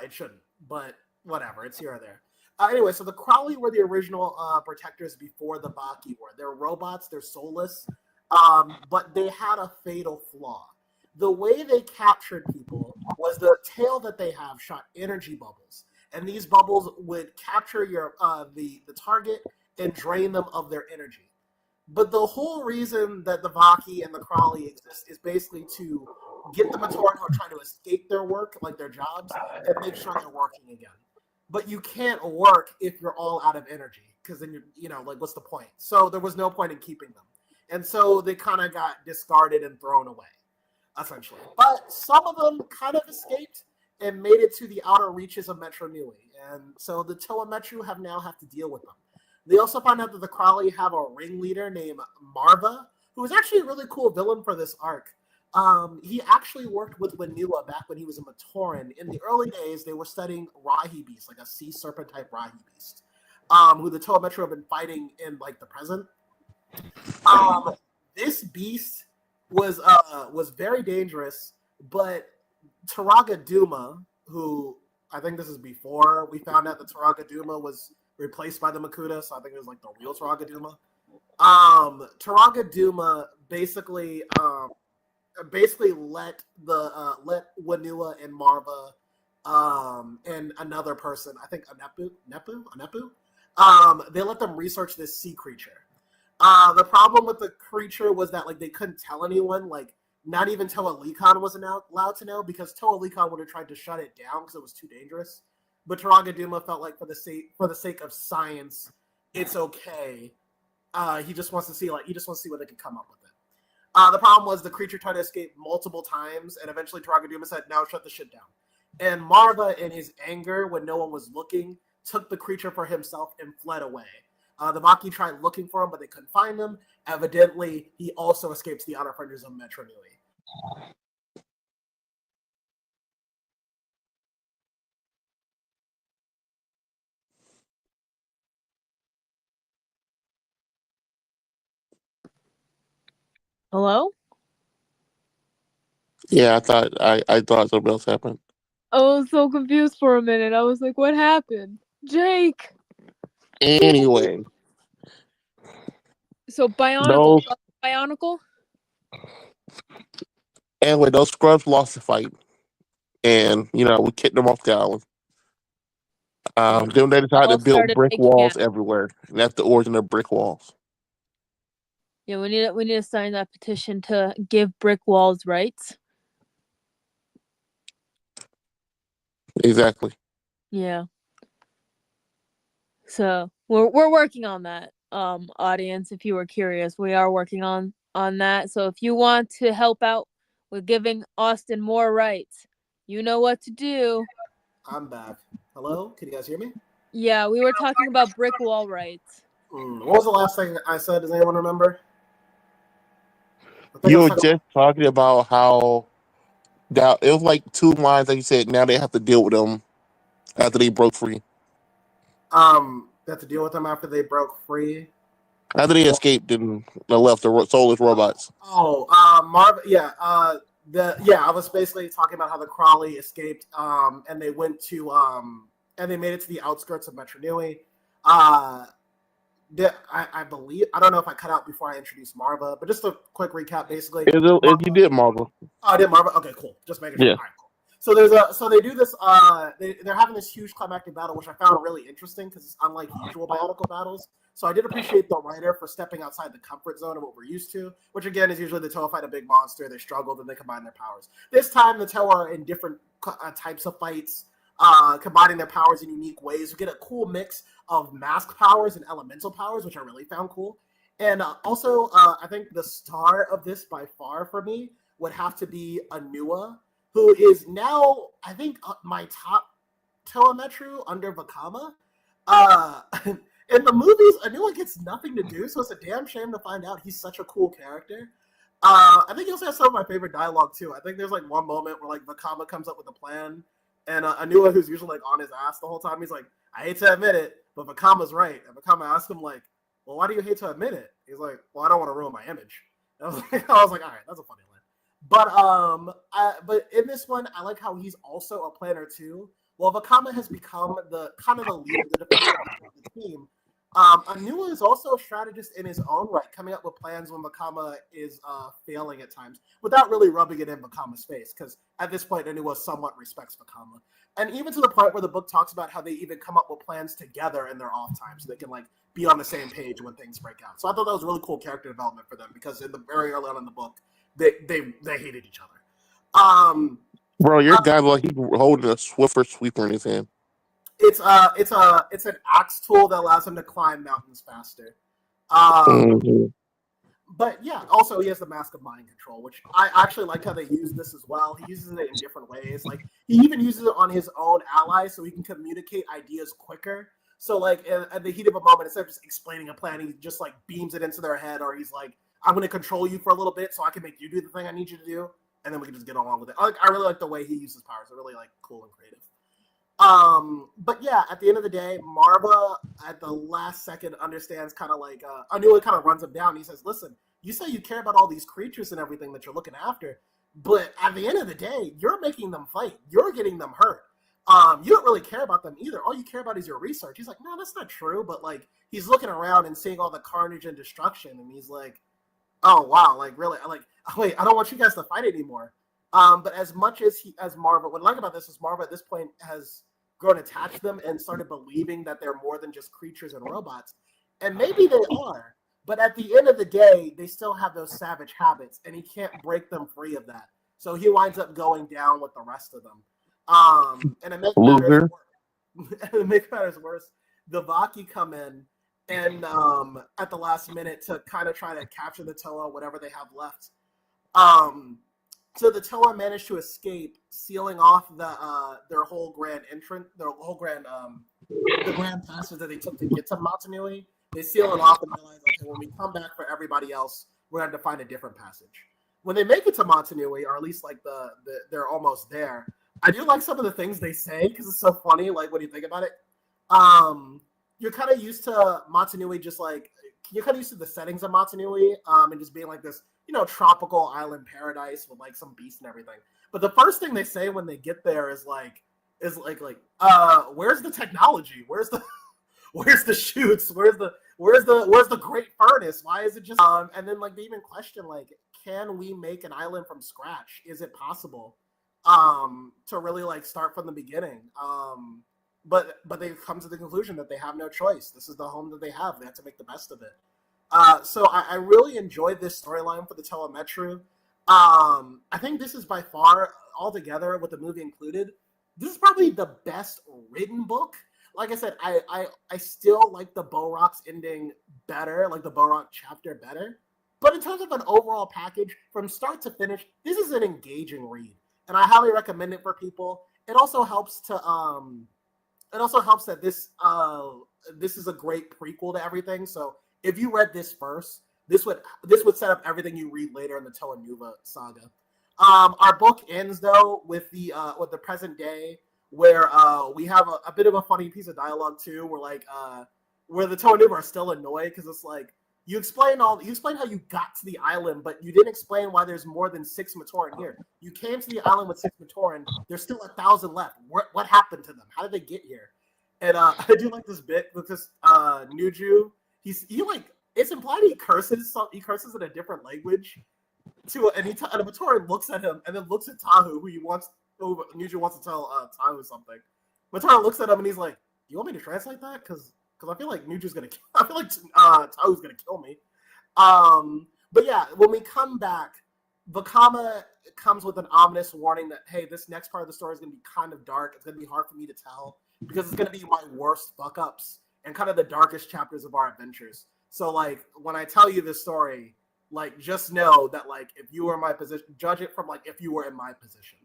It shouldn't, but whatever. It's here or there. Anyway, so the Crawley were the original protectors before the Baki were. They're robots. They're soulless, but they had a fatal flaw. The way they captured people was the tail that they have shot energy bubbles, and these bubbles would capture your the target and drain them of their energy. But the whole reason that the Vaki and the Crawley exist is basically to get the Matoran who are trying to escape their work, like their jobs, and make sure they're working again. But you can't work if you're all out of energy, because then like, what's the point? So there was no point in keeping them, and so they kind of got discarded and thrown away, essentially. But some of them kind of escaped and made it to the outer reaches of Metro Nui, and so the Toa Metro now have to deal with them. They also found out that the Crawley have a ringleader named Marva, who was actually a really cool villain for this arc. He actually worked with Wanua back when he was a Matoran. In the early days, they were studying Rahi Beast, like a sea serpent type Rahi Beast, who the Toa Metro have been fighting in like the present. This beast was very dangerous, but Taraga Duma, who I think this is before we found out that Taraga Duma was replaced by the Makuta, so I think it was like the real Taraga Duma. Taraga Duma basically let Wanua and Marva and another person, I think Anepu, they let them research this sea creature. The problem with the creature was that like they couldn't tell anyone, like not even Toa Likan wasn't allowed to know, because Toa Likan would have tried to shut it down because it was too dangerous. But Taraga Duma felt like for the sake of science, it's okay. He just wants to see what they can come up with it. The problem was the creature tried to escape multiple times, and eventually Taraga Duma said, "No, shut the shit down." And Marva, in his anger, when no one was looking, took the creature for himself and fled away. The Maki tried looking for him, but they couldn't find him. Evidently, he also escapes the outer fringes of Metro Nui. Hello? Yeah, I thought something else happened. I was so confused for a minute. I was like, what happened? Jake! Anyway, So Bionicle. those Bionicle? those scrubs lost the fight, and we kicked them off the island. Then they decided to All build started brick making walls everywhere, and that's the origin of brick walls. Yeah, we need to sign that petition to give brick walls rights. Exactly. Yeah. So we're working on that. Audience, if you were curious, we are working on that. So if you want to help out with giving Austin more rights, you know what to do. I'm back. Hello? Can you guys hear me? Yeah, we were talking about brick wall rights. What was the last thing I said? Does anyone remember? You were just talking about how that it was like 2 lines, like you said. Now they have to deal with them after they broke free. They have to deal with them after they broke free. After they escaped and left the soulless robots. Marv. Yeah. I was basically talking about how the Crawley escaped. And they went to and they made it to the outskirts of Metro Nui. I believe, I don't know if I cut out before I introduced Marva, but just a quick recap, basically. If you did, Marva. Oh, I did Marva. Okay, cool. Just making sure. Yeah. All right, cool. So they do this. They're having this huge climactic battle, which I found really interesting because it's unlike usual Bionicle battles. So I did appreciate the writer for stepping outside the comfort zone of what we're used to, which again is usually the Toa fight a big monster, they struggle, then they combine their powers. This time the Toa are in different types of fights, combining their powers in unique ways. You get a cool mix of mask powers and elemental powers, which I really found cool. And also, I think the star of this by far for me would have to be Anua, who is now, I think, my top Toa Metru under Vakama. In the movies, Anua gets nothing to do, so it's a damn shame to find out he's such a cool character. I think he also has some of my favorite dialogue, too. I think there's like one moment where like Vakama comes up with a plan, And Anua, who's usually like on his ass the whole time, he's like, I hate to admit it, but Vakama's right. And Vakama asks him like, well, why do you hate to admit it? He's like, well, I don't want to ruin my image. And I was like, all right, that's a funny line. But in this one, I like how he's also a planner too. Well, Vakama has become the kind of the leader, the defender of the team. Anua is also a strategist in his own right, coming up with plans when Vakama is failing at times, without really rubbing it in Vakama's face, because at this point, Anua somewhat respects Vakama. And even to the point where the book talks about how they even come up with plans together in their off time, so they can like be on the same page when things break out. So I thought that was really cool character development for them, because in the very early on in the book, they hated each other. Bro, your guy like he's holding a Swiffer sweeper in his hand. It's an axe tool that allows him to climb mountains faster. But yeah, also he has the Mask of Mind Control, which I actually like how they use this as well. He uses it in different ways. Like he even uses it on his own allies, so he can communicate ideas quicker. So like at the heat of a moment, instead of just explaining a plan, he just like beams it into their head, or he's like, I'm going to control you for a little bit so I can make you do the thing I need you to do, and then we can just get along with it. I really like the way he uses powers. They're really like cool and creative. But yeah, at the end of the day, Marva at the last second understands kind of like Anua kind of runs him down. He says, listen, you say you care about all these creatures and everything that you're looking after, but at the end of the day, you're making them fight. You're getting them hurt. You don't really care about them either. All you care about is your research. He's like, no, that's not true. But like, he's looking around and seeing all the carnage and destruction, and he's like, oh wow, like really, like wait, I don't want you guys to fight anymore. But as much as Marva, what I like about this is Marva at this point has grown attached to them and started believing that they're more than just creatures and robots. And maybe they are, but at the end of the day, they still have those savage habits, and he can't break them free of that. So he winds up going down with the rest of them. And to make matters worse, the Vaki come in and at the last minute to kind of try to capture the Toa, whatever they have left. So the Toa managed to escape, sealing off their whole grand entrance, the grand passage that they took to get to Matanui. They seal it off and realize, okay, when we come back for everybody else, we're going to find a different passage. When they make it to Matanui, or at least like they're almost there, I do like some of the things they say because it's so funny. Like when you think about it, you're kind of used to Matanui, just like you're kind of used to the settings of Matanui, and just being like this, tropical island paradise with like some beasts and everything. But the first thing they say when they get there is where's the technology? Where's the chutes? Where's the great furnace? Why is it just and then like they even question like, can we make an island from scratch? Is it possible to really like start from the beginning? But they come to the conclusion that they have no choice. This is the home that they have. They have to make the best of it. So I really enjoyed this storyline for the Toa Metru. I think this is by far, altogether with the movie included, this is probably the best written book. Like I said, I still like the Borok's ending better, like the Borok chapter better. But in terms of an overall package, from start to finish, this is an engaging read, and I highly recommend it for people. It also helps that this is a great prequel to everything. So if you read this first, this would set up everything you read later in the Toa Nuva saga. Our book ends though with the present day, where we have a bit of a funny piece of dialogue too, where the Toa Nuva are still annoyed because it's like you explain how you got to the island, but you didn't explain why there's more than 6 Matoran here. You came to the island with 6 Matoran. There's still 1,000 left. What happened to them? How did they get here? And I do like this bit with this Nuju. It's implied he curses in a different language and a Matoran looks at him and then looks at Tahu, who Nuju wants to tell Tahu something. Matoran looks at him and he's like, "Do you want me to translate that? Because I feel like Tahu's gonna kill me." But yeah, when we come back, Vakama comes with an ominous warning that, hey, this next part of the story is gonna be kind of dark. It's gonna be hard for me to tell because it's gonna be my worst fuck ups and kind of the darkest chapters of our adventures. So like when I tell you this story, like just know that like if you were in my position, judge it from like if you were in my position.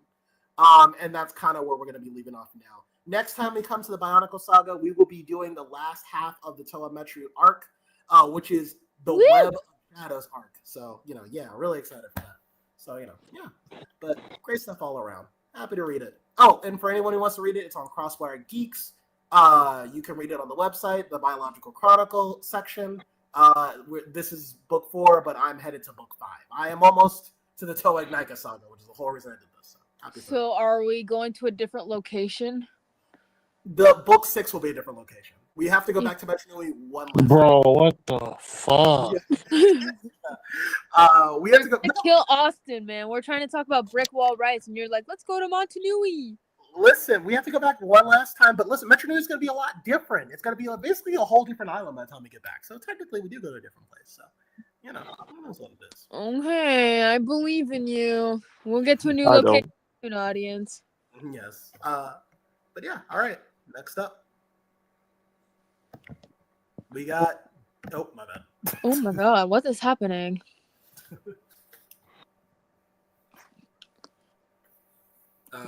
And that's kind of where we're gonna be leaving off now. Next time we come to the Bionicle Saga, we will be doing the last half of the Toa Metru arc, which is the Web of Shadows arc. So, really excited for that. So, yeah. But great stuff all around. Happy to read it. Oh, and for anyone who wants to read it, it's on Crosswire Geeks. You can read it on the website, the Biological Chronicle section. This is book 4, but I'm headed to book 5. I am almost to the Toei Nika saga, which is the whole reason I did this. So are we going to a different location? The book 6 will be a different location. We have to go back to Metro Nui one last Bro, what the fuck? we have to go. Kill Austin, man. We're trying to talk about brick wall rights, and you're like, let's go to Montanui. Listen, we have to go back one last time, but listen, Metro Nui is going to be a lot different. It's going to be basically a whole different island by the time we get back. So technically, we do go to a different place. So, who knows what it is. Okay, I believe in you. We'll get to a new I location, audience. Yes. But yeah, all right. Next up, we got. Oh, my bad. Oh my god, what is happening?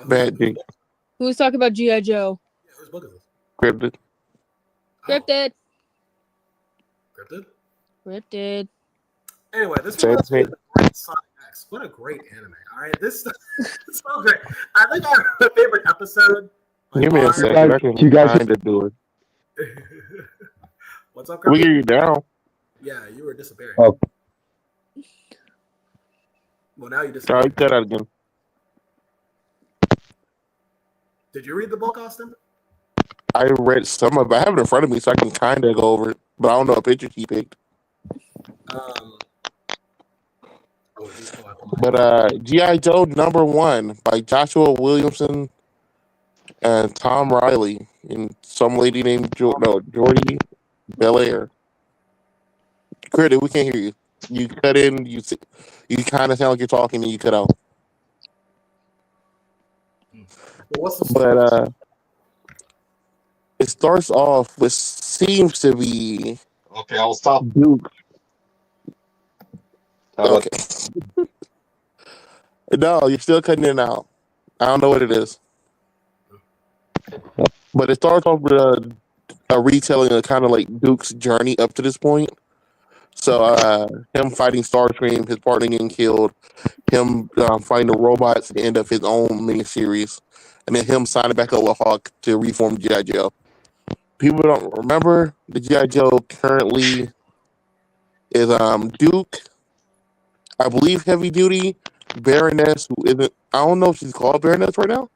Bad dick. Who's talking about G.I. Joe? Yeah, whose book is this? Cryptid. Cryptid. Cryptid? Cryptid. Anyway, this reminds me of the great Sonic X. What a great anime. All right, this is so great. I think our favorite episode. Give me a second. I can kind of do it. What's up, We Cryptid? get you down. Yeah, you were disappearing. Oh. Well, now you Sorry, disappeared. cut out again. Did you read the book, Austin? I read some of it. I have it in front of me, so I can kind of go over it. But I don't know what picture he picked. But G.I. Joe #1 by Joshua Williamson and Tom Riley and some lady named Jordy Belair. Critic, we can't hear you. You cut in. You kind of sound like you're talking, and you cut out. Well, what's the story? But it starts off with seems to be Okay, I'll stop. Duke. How about Okay. No, you're still cutting it out. I don't know what it is. But it starts off with a retelling of kind of like Duke's journey up to this point. So him fighting Starscream, his partner getting killed, him fighting the robots at the end of his own miniseries, and then him signing back up with Hawk to reform G.I. Joe. People don't remember the G.I. Joe currently is Duke, I believe Heavy Duty, Baroness, who isn't, I don't know if she's called Baroness right now,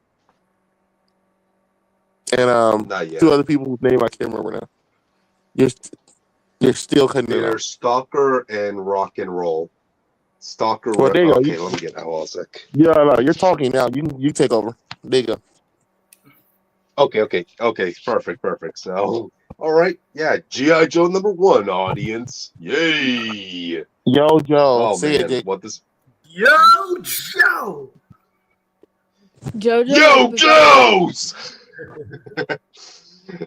and Not yet. 2 other people whose name I can't remember now. You're still cutting it out. There's Stalker and Rock and Roll. Stalker. Well, there you go. Okay, let me get that one sec. Yeah, no, you're talking now. You take over. There you go. Okay. Perfect. So, all right, yeah, G.I. Joe #1, audience. Yay! Yo, Joe, Oh say it, man, Jake. what this? Yo, Joe! Jojo. Yo, Joes!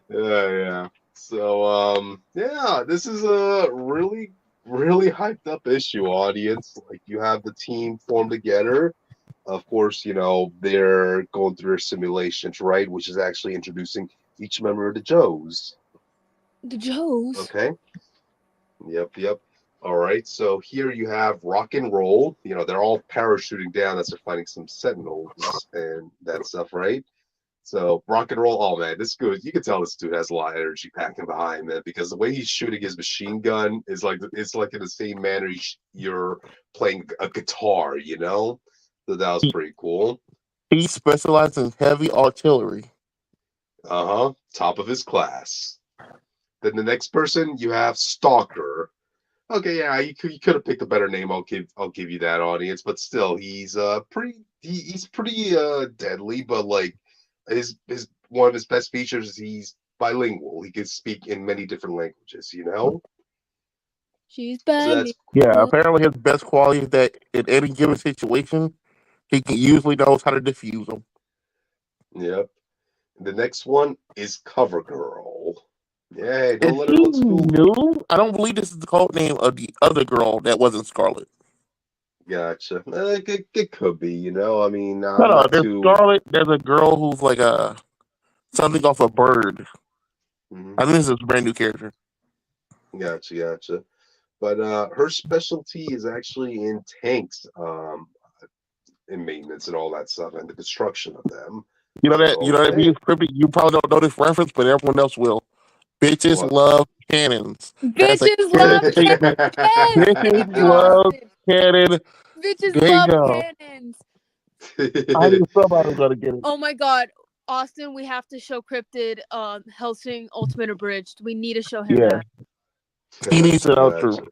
Yeah. So, yeah, this is a really hyped up issue, audience. Like, you have the team formed together. Of course, they're going through their simulations, right? Which is actually introducing each member of the Joes. The Joes. Okay. Yep. All right. So here you have Rock and Roll. They're all parachuting down as they're fighting some Sentinels and that stuff, right? So Rock and Roll. Oh man, this good. You can tell this dude has a lot of energy packing behind him because the way he's shooting his machine gun is like it's like in the same manner you're playing a guitar. So that was pretty cool. He specializes in heavy artillery. Top of his class. Then the next person you have Stalker. Okay, yeah, you could have picked a better name. I'll give you that, audience. But still, he's pretty deadly. But like his one of his best features is he's bilingual. He can speak in many different languages. She's So bad. that's Yeah, apparently his best quality is that in any given situation, he can usually knows how to defuse them. Yep. The next one is Cover Girl. Yeah, don't Is let her he look school. new? I don't believe this is the code name of the other girl that wasn't Scarlet. Gotcha. It could be. I mean, I'm No, not there's too. Scarlet. There's a girl who's like something off a bird. I think this is a brand new character. Gotcha. But her specialty is actually in tanks. and maintenance and all that stuff and the construction of them. You know that So hey, means Crippy, you probably don't know this reference, but everyone else will. Bitches what? love cannons. That's a Bitches canon love statement. cannons. Yes, Bitches thank you, love Austin. cannon. Bitches There you love go. cannons. I knew somebody was gonna get it. Oh my god, Austin, we have to show Cryptid Helsing Ultimate Abridged. We need to show him Yeah, that. he needs to know Gotcha. true.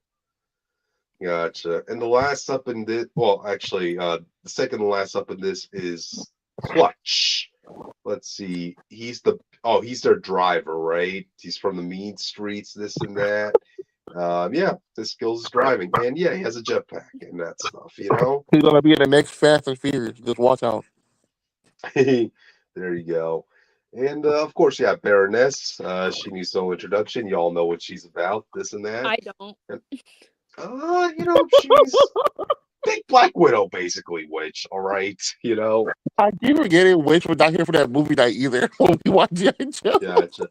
Gotcha. And the last up in this, well, actually, the second to last up in this is Clutch. Let's see. He's their driver, right? He's from the mean streets, this and that. Yeah, his skills is driving, and yeah, he has a jetpack and that stuff. He's gonna be in the next Fast and Furious. Just watch out. There you go. And of course, yeah, Baroness. She needs no introduction. Y'all know what she's about, this and that. I don't. And, she's big Black Widow, basically. Which, all right, I keep forgetting which was not here for that movie night either. When we watch G.I. Joe. Gotcha.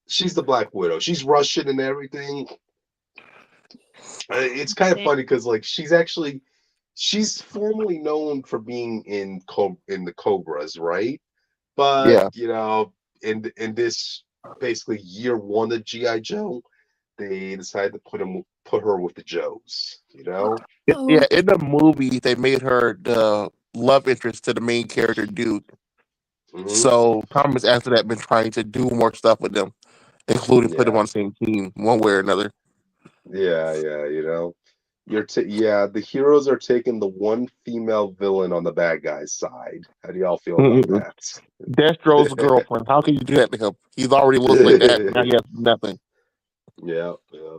She's the Black Widow. She's Russian and everything. It's kind of funny because like she's formally known for being in the Cobras, right? But Yeah. in this basically year one of GI Joe, they decided to put her with the Joes. Yeah, in the movie, they made her the love interest to the main character, Duke. Mhm. So Thomas, after that, been trying to do more stuff with them, including put them Yeah, on the same team, one way or another. yeah, the heroes are taking the one female villain on the bad guy's side. How do y'all feel about Mm-mm. Destro's that? girlfriend. How can you do that to him? He's already looked like that. Now he has nothing. Yeah, yeah.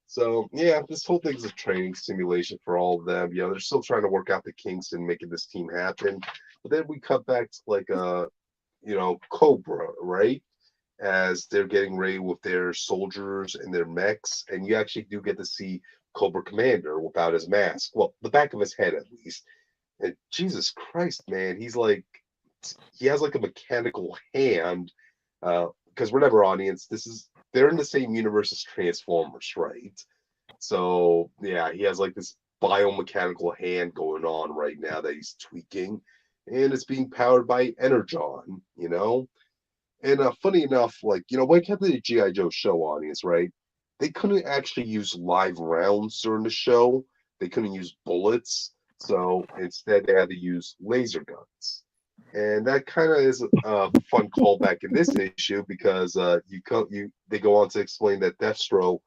So yeah, this whole thing's a training simulation for all of them. They're still trying to work out the kinks and making this team happen. But then we cut back to like Cobra, right? As they're getting ready with their soldiers and their mechs, and you actually do get to see Cobra Commander without his mask. Well, the back of his head at least. And Jesus Christ, man, he has like a mechanical hand. Because remember, audience, they're in the same universe as Transformers, right? So yeah, he has like this biomechanical hand going on right now that he's tweaking, and it's being powered by Energon. And funny enough, like when it came to the GI Joe show, audience, right? They couldn't actually use live rounds during the show. They couldn't use bullets, so instead they had to use laser guns. And that kind of is a fun callback in this issue because they go on to explain that Deathstroke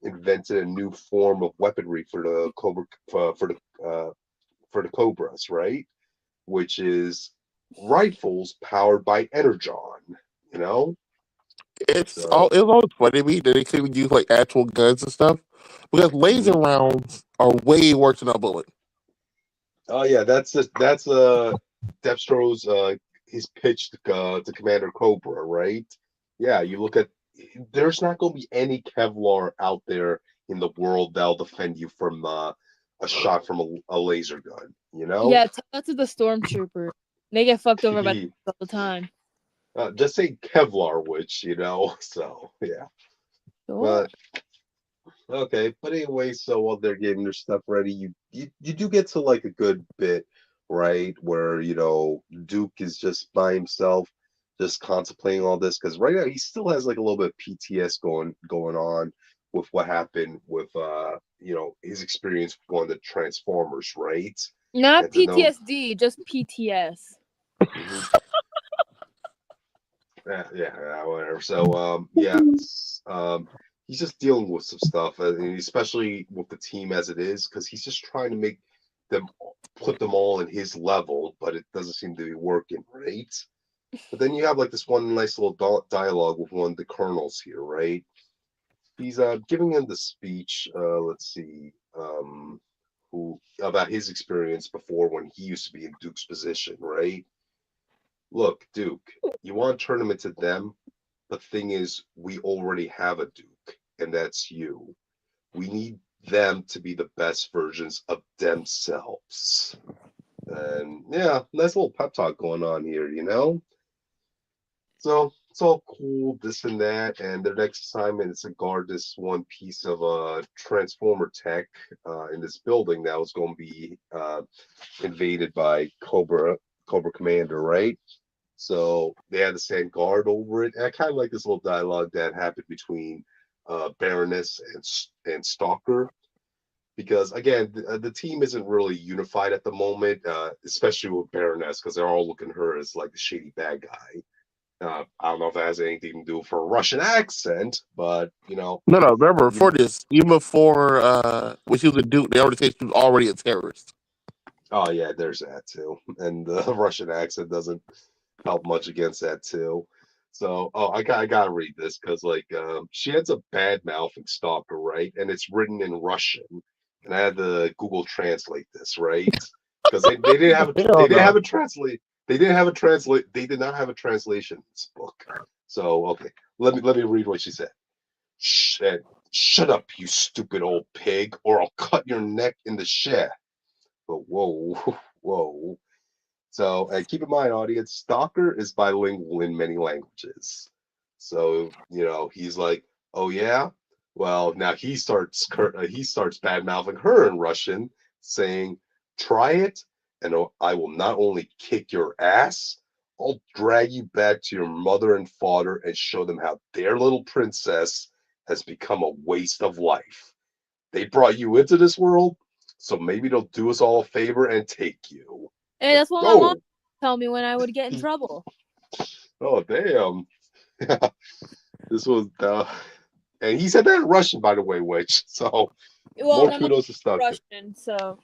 invented a new form of weaponry for the Cobra for the Cobras, right? Which is rifles powered by Energon. You know, It's so always funny to me that they couldn't use like actual guns and stuff because laser mhm. rounds are way worse than a bullet. Oh yeah, that's Deathstroke's his pitch to Commander Cobra, right? Yeah, you look at there's not going to be any Kevlar out there in the world that'll defend you from a shot from a laser gun. Yeah, tell that to the stormtrooper. They get fucked over by all the time. Just say Kevlar, which So yeah, Sure. but okay. But anyway, so while they're getting their stuff ready, you do get to like a good bit, right? Where Duke is just by himself, just contemplating all this because right now he still has like a little bit of PTS going on with what happened with his experience with one of the Transformers, right? Not And to know. PTSD, just PTS. Mhm. Yeah, whatever. So, yeah, he's just dealing with some stuff, and especially with the team as it is, because he's just trying to make them put them all in his level, but it doesn't seem to be working, right? But then you have like this one nice little dialogue with one of the colonels here, right? He's giving him the speech. Let's see, who about his experience before when he used to be in Duke's position, right? Look, Duke, you want to turn him into them? The thing is, we already have a Duke, and that's you. We need them to be the best versions of themselves. And yeah, nice little pep talk going on here. So it's all cool, this and that. And their next assignment is to guard this one piece of transformer tech in this building that was going to be invaded by Cobra Commander, right? So they had to stand guard over it. And I kind of like this little dialogue that happened between Baroness and Stalker, because again, the team isn't really unified at the moment, especially with Baroness, because they're all looking at her as like the shady bad guy. I don't know if that has anything to do for a Russian accent, but No. Remember, you, for this, even before when she was a Duke, they already said she was already a terrorist. oh yeah, there's that too, and the Russian accent doesn't help much against that too. So, I gotta read this because like she ends up bad mouthing Stalker, right? And it's written in Russian, and I had to Google translate this, right? Because they didn't have Hell no. they did not have a translation in this book. So okay, let me read what she said. Shut up, you stupid old pig, or I'll cut your neck in the shed. But whoa, whoa. So, and keep in mind, audience, Stalker is bilingual in many languages. So, he's like, "Oh yeah, well now he starts bad mouthing her in Russian, saying, 'Try it, and I will not only kick your ass, I'll drag you back to your mother and father and show them how their little princess has become a waste of life. They brought you into this world, so maybe they'll do us all a favor and take you.'" Hey, Like, that's what my mom oh, told me when I would get in trouble. oh, damn. This was and he said that in Russian, by the way, which so Well, more my mom's kudos to Stalker. Russian, so.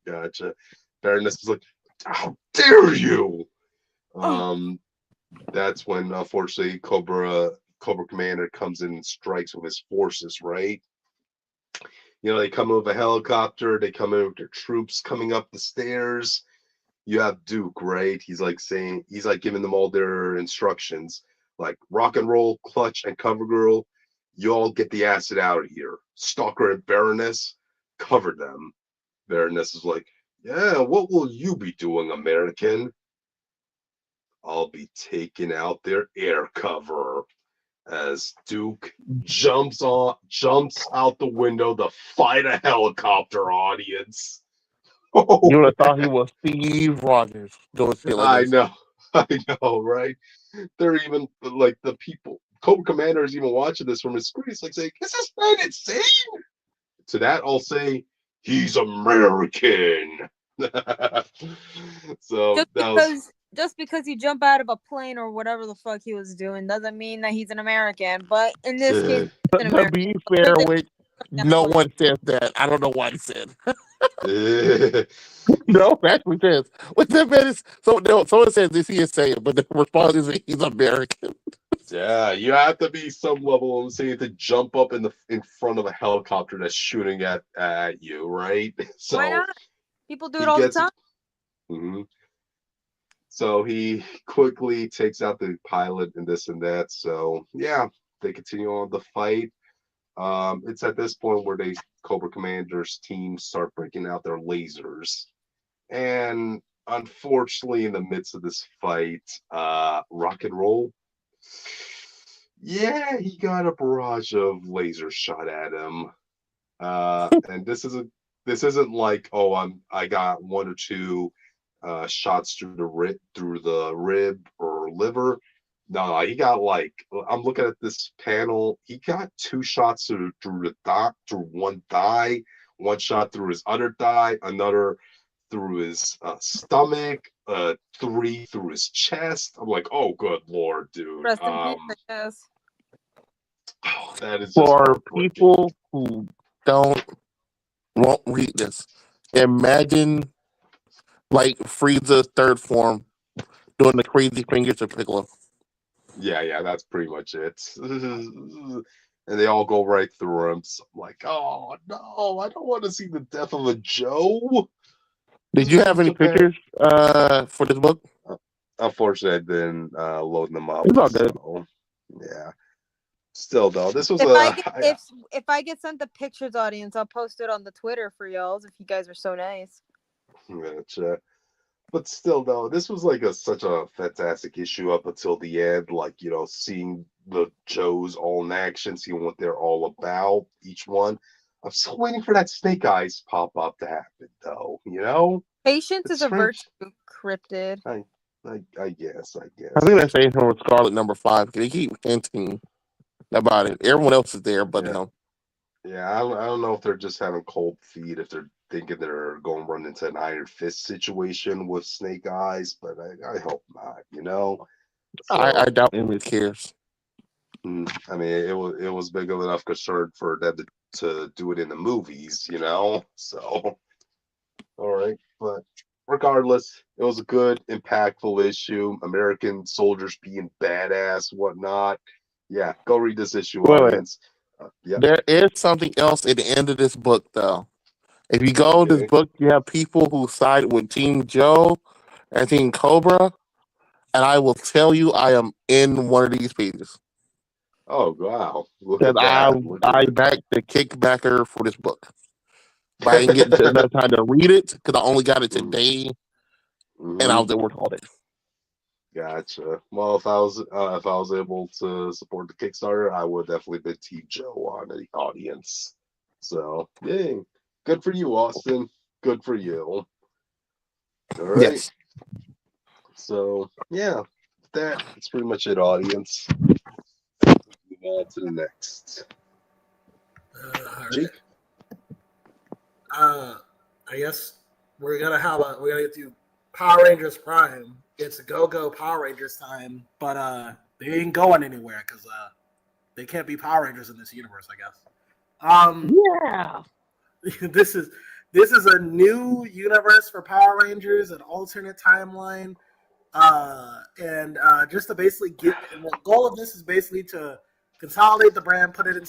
Gotcha. Baroness is like, how dare you? Oh, Um, that's when unfortunately Cobra Commander comes in and strikes with his forces, right? They come in with a helicopter, they come in with their troops coming up the stairs. You have Duke, right? He's like giving them all their instructions, like rock and roll, clutch, and cover girl. You all get the acid out of here. Stalker and Baroness, cover them. Baroness is like, yeah, what will you be doing, American? I'll be taking out their air cover. As Duke jumps out the window to fight a helicopter, audience. You Oh, would have thought he was Steve Rogers doing shit like I this. know. I know, right? They're even like the people. Cobra Commander is even watching this from his screen. It's like saying, "Is this man insane?" To that, I'll say, "He's American." So just that was because you jump out of a plane or whatever the fuck he was doing doesn't mean that he's an American. But in this case, he's an To American. be fair, But they which that no plane. one says that. I don't know why he said. No, actually says. What that man is so no, someone says this he is saying, but the response is he's American. yeah. You have to be some level of saying to jump up in front of a helicopter that's shooting at you, right? Why So not? People do it he all the gets. time. Mhm. So he quickly takes out the pilot and this and that. So yeah, they continue on the fight. It's at this point where Cobra Commander's team start breaking out their lasers, and unfortunately, in the midst of this fight, Rock and Roll, yeah, he got a barrage of lasers shot at him. And this isn't like, oh, I got one or two shots through the rib or liver. No, he got like, I'm looking at this panel. He got two shots through one thigh, one shot through his other thigh, another through his stomach, three through his chest. I'm like, oh, good lord, dude. Rest in peace, I guess. That is just For heartbreaking. people who won't read this, imagine like Frieza's third form doing the crazy fingers of Piccolo. Yeah, that's pretty much it. And they all go right through him. So I'm like, oh no, I don't want to see the death of a Joe. Did you have any Japan. pictures for this book? Unfortunately, I didn't load them up. It's all good. So yeah. Still though, this was If I get I, if I get sent the pictures, audience, I'll post it on the Twitter for y'all if you guys are so nice. gotcha. But still, though, this was like such a fantastic issue up until the end. Like, seeing the Joes all in action, seeing what they're all about, each one. I'm still waiting for that Snake Eyes pop up to happen, though. Patience It's is a strange. virtue, cryptid. I guess. I think they're saying him with Scarlet number 5. They keep hinting about it. Everyone else is there, but Yeah. him. Yeah, I don't know if they're just having cold feet, if they're thinking they're going to run into an Iron Fist situation with Snake Eyes, but I hope not. I So, doubt anyone cares. I mean, it was big enough concern for them to do it in the movies. So, all right, but regardless, it was a good, impactful issue. American soldiers being badass, whatnot. Yeah, go read this issue, Wait. audience. Yep. There is something else at the end of this book, though. If you go to this Okay. book, you have people who side with Team Joe and Team Cobra, and I will tell you, I am in one of these pages Oh wow! Look because at that! Look I at backed the kickbacker for this book, but I didn't get it. enough time to read it because I only got it Mm, today, and I mhm. was at work all day. Gotcha. Well, if I was able to support the Kickstarter, I would definitely be Team Joe on the audience. So, yay! Good for you, Austin. Good for you. All right. Yes. So, yeah, that's pretty much it, audience. Move on to the next. All right. Jake. I guess we're gonna get to Power Rangers Prime. It's a go Power Rangers time, but they ain't going anywhere because they can't be Power Rangers in this universe, I guess. Yeah. This is a new universe for Power Rangers, an alternate timeline, and just to basically and the goal of this is basically to consolidate the brand, put it in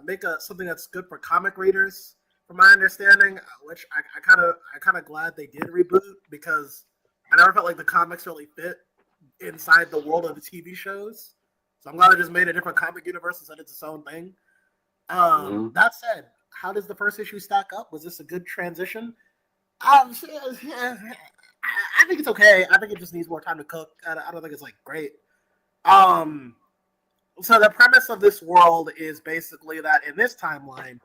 make something that's good for comic readers, from my understanding, which I kind of glad they did reboot because I never felt like the comics really fit inside the world of the TV shows. So I'm glad they just made a different comic universe and said it's its own thing. That said, how does the first issue stack up? Was this a good transition? I think it's okay. I think it just needs more time to cook. I don't think it's like great. So the premise of this world is basically that in this timeline,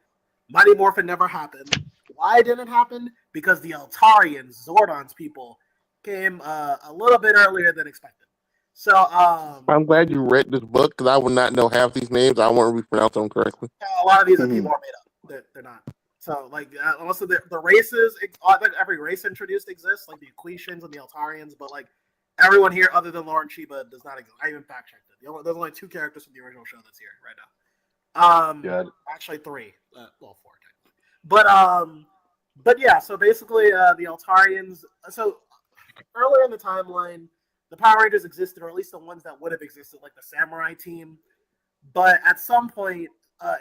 Mighty Morphin never happened. Why didn't it happen? Because the Altarians, Zordon's people, came a little bit earlier than expected. So I'm glad you read this book because I would not know half these names. I want to pronounce them correctly. a lot of these people are made up. They're not. So like also the races, I think every race introduced exists, like the Equitians and the Altarians, but like everyone here other than Lauren Sheba does not exist. I even fact checked it. There's only 2 characters from the original show that's here right now. Actually 3. Well, 4 technically. But yeah. So basically, the Altarians. So earlier in the timeline, the Power Rangers existed, or at least the ones that would have existed, like the Samurai team. But at some point,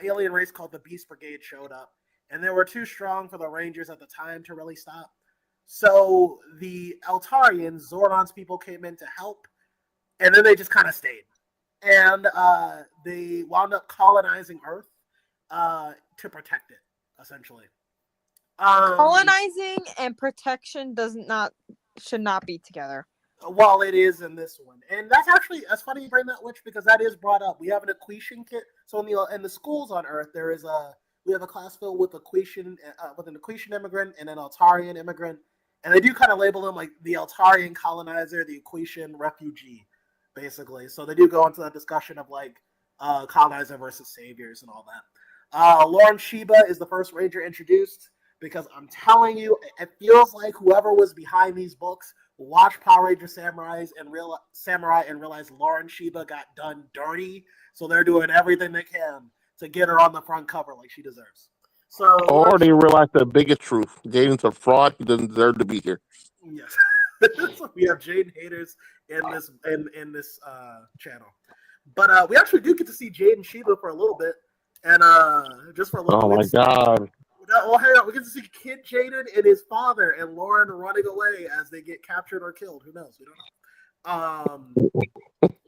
alien race called the Beast Brigade showed up, and they were too strong for the Rangers at the time to really stop. So the Altarians, Zordon's people, came in to help, and then they just kind of stayed. And they wound up colonizing Earth to protect it, essentially. Colonizing and protection should not be together. Well, it is in this one, and that's funny you bring that, Witch, because that is brought up. We have an Equitian kit. So in the schools on Earth, we have a class filled with an Equitian immigrant and an Altarian immigrant, and they do kind of label them like the Altarian colonizer, the Equitian refugee, basically. So they do go into that discussion of like colonizer versus saviors and all that. Lauren Sheba is the first Ranger introduced because I'm telling you, it feels like whoever was behind these books watch Power Ranger Samurai and realize Lauren Sheba got done dirty, so they're doing everything they can to get her on the front cover like she deserves. So, Or they realize the biggest truth: Jaden's a fraud. He doesn't deserve to be here. yes, so we have Jaden haters in this channel, but we actually do get to see Jaden Sheba for a little bit, and just for a little. Oh my god! Well, hang on. We get to see Kid Jaden and his father and Lauren running away as they get captured or killed. Who knows? We don't know.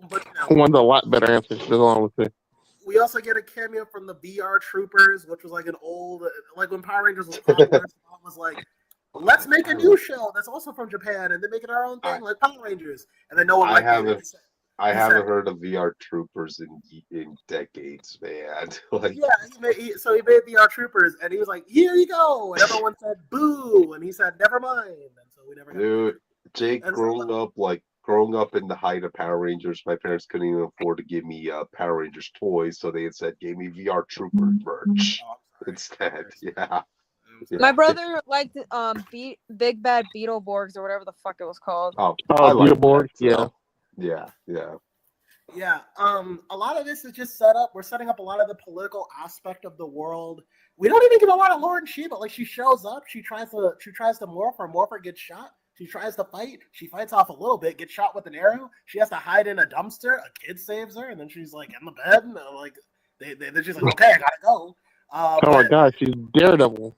But One's a lot better answer. That's all I would say. we also get a cameo from the BR Troopers, which was like an old, like when Power Rangers was popular. It was like let's make a new show that's also from Japan, and then make it our own thing, like Power Rangers. And then no one I liked it. haven't I He haven't said, heard of VR Troopers in decades, man. Like, yeah, so he made VR Troopers, and he was like, here you go. And everyone said, boo. And he said, never mind. And so we never got dude, VR. Jake, And so, growing up in the height of Power Rangers, my parents couldn't even afford to give me Power Rangers toys, so they instead gave me VR Trooper merch oh, I'm sorry. instead. Yeah, I'm My yeah. sorry. brother liked Big Bad Beetleborgs or whatever the fuck it was called. Oh, Oh, I like that Beetleborg, yeah. too. Yeah, yeah. Yeah, a lot of this is just set up. We're setting up a lot of the political aspect of the world. We don't even get a lot of Lauren Sheba. Like, she shows up, she tries to morph. Her morpher gets shot. She tries to fight. She fights off a little bit, gets shot with an arrow. She has to hide in a dumpster. A kid saves her, and then she's like in the bed. And like then she's like, okay, I gotta go. Oh my God, she's Daredevil.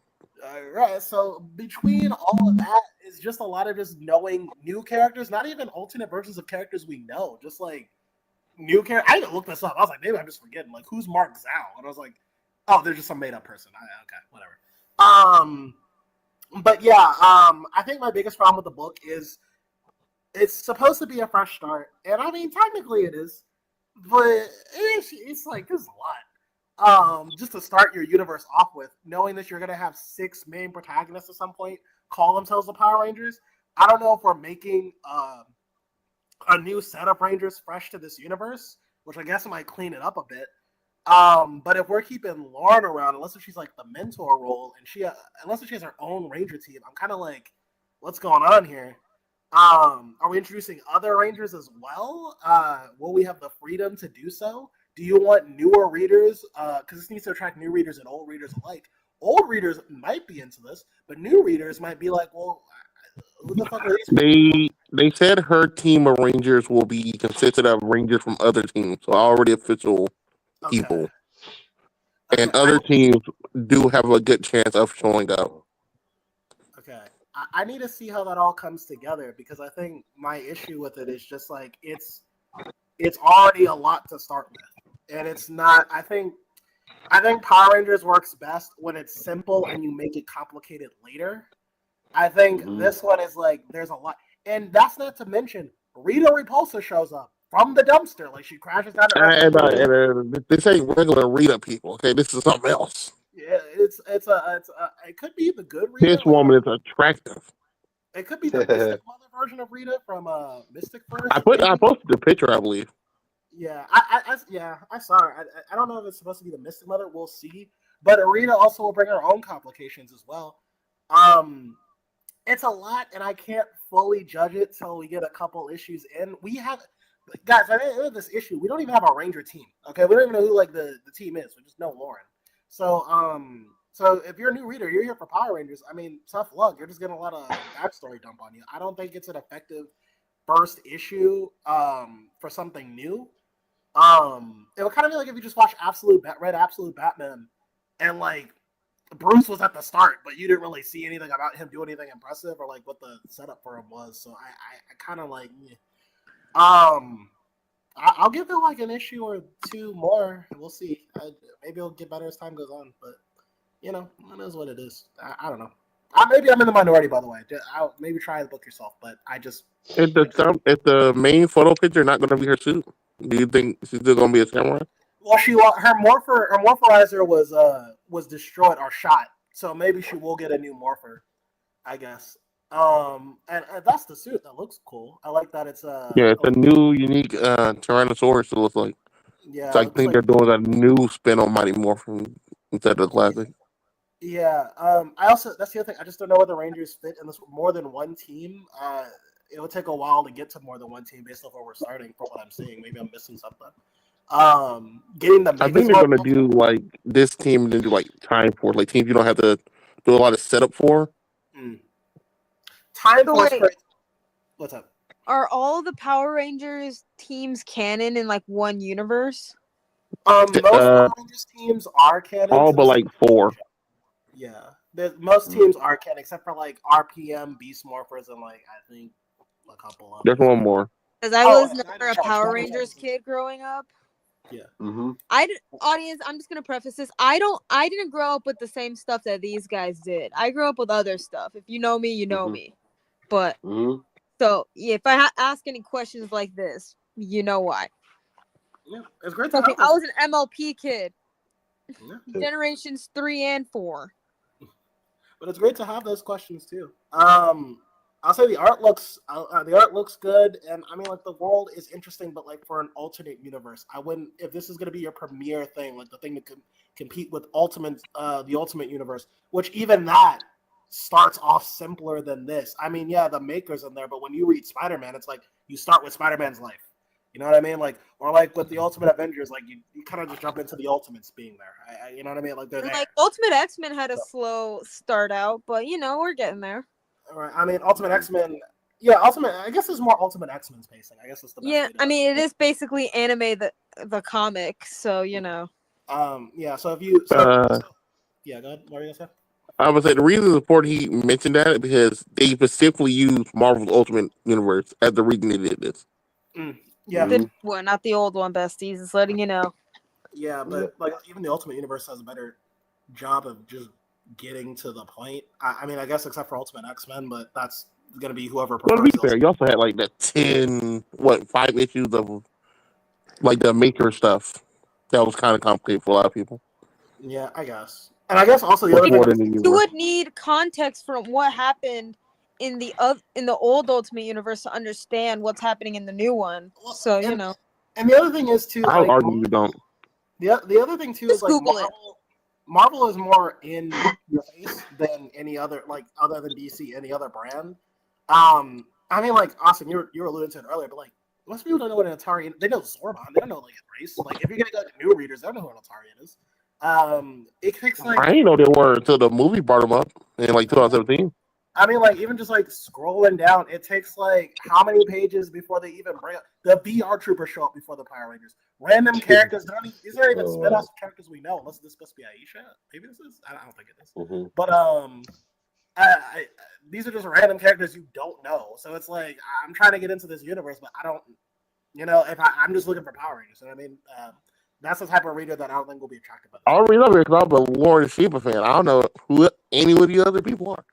Right. So between all of that is just a lot of just knowing new characters, not even alternate versions of characters we know, just like new character. I didn't look this up. I was like, maybe I'm just forgetting. Like, who's Mark Zhao? And I was like, oh, they're just some made up person. Okay, whatever. But yeah, I think my biggest problem with the book is it's supposed to be a fresh start, and I mean, technically it is, but it's like there's a lot. Just to start your universe off with, knowing that you're gonna have 6 main protagonists at some point call themselves the Power Rangers. I don't know if we're making a new set of Rangers fresh to this universe, which I guess might clean it up a bit. But if we're keeping Lauren around, unless she's like the mentor role, and unless she has her own Ranger team, I'm kind of like, what's going on here? Are we introducing other Rangers as well? Will we have the freedom to do so? Do you want newer readers? Because this needs to attract new readers and old readers alike. Old readers might be into this, but new readers might be like, well, who the fuck are these people? They said her team of Rangers will be consisted of Rangers from other teams, so already official Okay. people. Okay. And other teams do have a good chance of showing up. Okay. I need to see how that all comes together, because I think my issue with it is just like it's already a lot to start with. And it's not I think Power Rangers works best when it's simple and you make it complicated later. I think this one is like there's a lot, and that's not to mention Rita Repulsa shows up from the dumpster, like she crashes down to Earth. This ain't regular Rita people. Okay, this is something else. Yeah, it could be the good Rita. This woman is attractive. It could be the Mystic Mother version of Rita from Mystic Force. I maybe. posted the picture, I believe. Yeah, I saw her. I don't know if it's supposed to be the Mystic Mother. We'll see. But Rita also will bring her own complications as well. It's a lot, and I can't fully judge it till we get a couple issues in. Guys, I have this issue. We don't even have a Ranger team. Okay, we don't even know who like the team is. We just know Lauren. So if you're a new reader, you're here for Power Rangers. I mean, tough luck. You're just getting a lot of backstory dump on you. I don't think it's an effective first issue for something new. It would kind of be like if you just watched read Absolute Batman, and like Bruce was at the start, but you didn't really see anything about him doing anything impressive or like what the setup for him was. So I kind of like, I'll give it like an issue or 2 more. We'll see. Maybe it'll get better as time goes on, but it is what it is. I don't know. Maybe I'm in the minority, by the way. I'll maybe try the book yourself, but I just. Is the main photo picture not going to be her suit? Do you think she's still going to be a samurai? Well, her morpherizer was destroyed or shot, so maybe she will get a new morpher, I guess. And that's the suit. That looks cool. I like that it's it's a new unique Tyrannosaurus. It looks like. yeah. So I think they're doing a new spin on Mighty Morphin instead of the classic. Yeah. that's the other thing. I just don't know where the Rangers fit in this more than one team. It would take a while to get to more than one team based off where we're starting. From what I'm seeing, maybe I'm missing something. Getting the. I think they're going to do like this team and then do like Time Force, like teams you don't have to do a lot of setup for. Time Force. What's up? Are all the Power Rangers teams canon in like one universe? Most Power Rangers teams are canon. All but like 4. Yeah, most teams are canon except for like RPM, Beast Morphers, and like I think a couple of. There's one more. Because I was never a Power Rangers kid growing up. Yeah. Mm-hmm. Audience, I'm just gonna preface this. I didn't grow up with the same stuff that these guys did. I grew up with other stuff. If you know me, you know Mm-hmm. me. But Mm-hmm. so yeah, if I ask any questions like this, you know why. Yeah. It's great to Trust me, have I this. was an MLP kid, Yeah. generations 3 and 4. But it's great to have those questions too. I'll say the art looks good, and I mean like the world is interesting, but like for an alternate universe, I wouldn't if this is gonna be your premiere thing, like the thing to compete with the Ultimate Universe, which even that starts off simpler than this. I mean, yeah, the Maker's in there, but when you read Spider-Man, it's like you start with Spider-Man's life. You know what I mean? Like, or like with the Ultimate Avengers, like you kind of just jump into the Ultimates being there. You know what I mean? Like they're And there. like Ultimate X-Men had a So, slow start out, but we're getting there. all right. I mean, Ultimate X-Men. Yeah, Ultimate. I guess it's more Ultimate X-Men's pacing. I guess that's the best Yeah, way I to. mean it is basically anime the comic, so Yeah. So if you. Uh, Yeah. Go ahead. What are you gonna say? I would say the reason the he mentioned that is because they specifically used Marvel's Ultimate Universe as the reason they did this. Yeah. the Mm-hmm. new one, not the old one, besties. Just letting you know. Yeah, Yeah. but like even the Ultimate Universe has a better job of just getting to the point. I mean, I guess except for Ultimate X-Men, but that's gonna be whoever Well, to be prefers the fair, Ultimate. you also had like the 5 issues of like the Maker stuff. That was kind of complicated for a lot of people. Yeah, I guess. And I guess also the other Before thing the is new You universe. would need context from what happened in the old Ultimate Universe to understand what's happening in the new one. well, So and the other thing is too I would like argue you don't. the other thing too is just like Google it. Marvel is more in your face than any other like other than DC any other brand. I mean like Austin, you were alluding to it earlier, but like most people don't know what an Atari. They know Zordon. They don't know like a race. Like if you're gonna go to new readers, they don't know who an Atari is. It takes like I didn't know they were until the movie brought them up in like 2017. I mean, like even just like scrolling down, it takes like how many pages before they even bring up the BR Troopers show up before the Power Rangers. Random characters. These aren't even Oh, spin-offs of characters we know. Unless this is supposed to be Aisha. Maybe this is. I don't think it is. Mm-hmm. But these are just random characters you don't know. So it's like I'm trying to get into this universe, but I don't. If I'm just looking for Power Rangers. You know what I mean? That's the type of reader that I don't think will be attracted by this. I don't really know it because I'm a Lauren Sheba fan. I don't know who any of the other people are.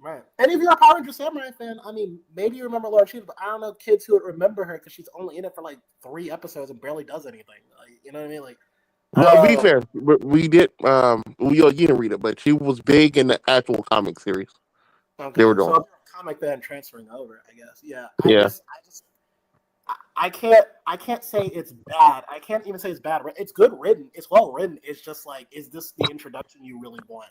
Right. And if you're a Power Ranger Samurai fan, I mean, maybe you remember Laura Shiva, but I don't know kids who would remember her because she's only in it for like 3 episodes and barely does anything. Like, you know what I mean? Like, Well, to be fair, we did you didn't read it, but she was big in the actual comic series they okay. were So doing. if you're a comic fan transferring over, I guess. Yeah. Yeah. I can't say it's bad. I can't even say it's bad. It's good written. It's well written. It's just like, is this the introduction you really want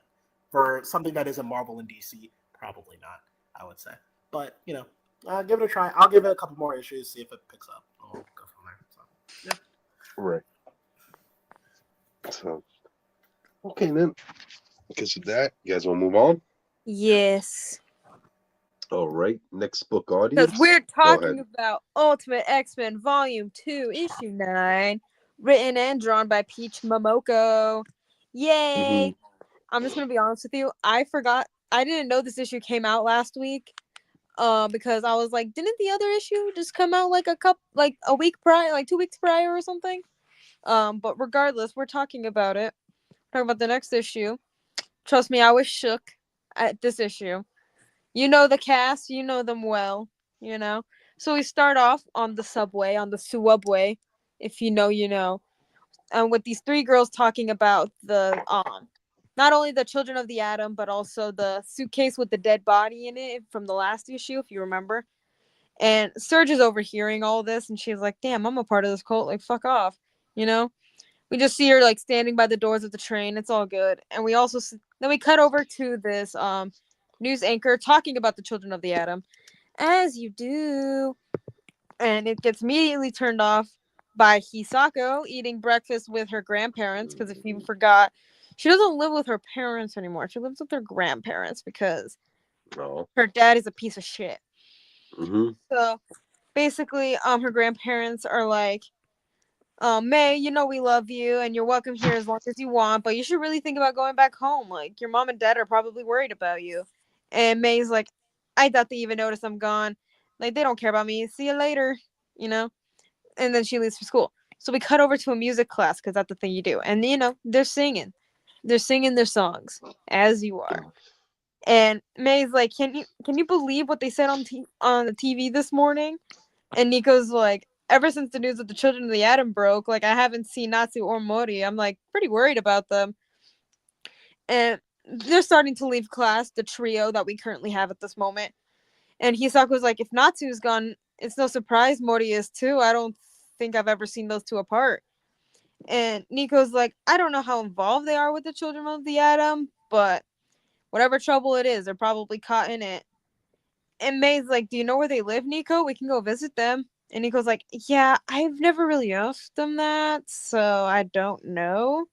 for something that isn't Marvel and DC? Probably not, I would say. But, give it a try. I'll give it a couple more issues, see if it picks up. We'll go from there. So, yeah. Right. So, okay then. Because of that, you guys want to move on? Yes. All right. Next book, Because audience. we're Go talking ahead. about Ultimate X-Men Volume 2, Issue 9, written and drawn by Peach Momoko. Yay! I'm just gonna be honest with you. I didn't know this issue came out last week. Because I was like, didn't the other issue just come out like a week prior, like 2 weeks prior or something? But regardless, we're talking about it. Talking about the next issue. Trust me, I was shook at this issue. You know the cast, you know them well, you know. So we start off on the subway, on the subway, if you know, you know, and with these 3 girls talking about the not only the children of the atom, but also the suitcase with the dead body in it from the last issue, if you remember. And Serge is overhearing all this, and she's like, "Damn, I'm a part of this cult. Like, fuck off," you know. We just see her like standing by the doors of the train. It's all good, and we also then we cut over to this news anchor talking about the children of the atom, as you do, and it gets immediately turned off by Hisako eating breakfast with her grandparents. Because if you forgot, she doesn't live with her parents anymore. She lives with her grandparents because her dad is a piece of shit. Mm-hmm. So basically, her grandparents are like, May, you know we love you and you're welcome here as long as you want, but you should really think about going back home. Like, your mom and dad are probably worried about you. And May's like, I doubt they even notice I'm gone. Like, they don't care about me. See you later, you know? And then she leaves for school. So we cut over to a music class because that's the thing you do. And, they're singing. They're singing their songs, as you are. And May's like, can you believe what they said on the TV this morning? And Nico's like, ever since the news of the Children of the Atom broke, like, I haven't seen Natsu or Mori. I'm, like, pretty worried about them. And they're starting to leave class, the trio that we currently have at this moment. And Hisaku's like, if Natsu's gone, it's no surprise Mori is too. I don't think I've ever seen those two apart. And Nico's like, I don't know how involved they are with the Children of the Atom, but whatever trouble it is, they're probably caught in it. And May's like, do you know where they live, Nico? We can go visit them. And Nico's like, yeah, I've never really asked them that, so I don't know.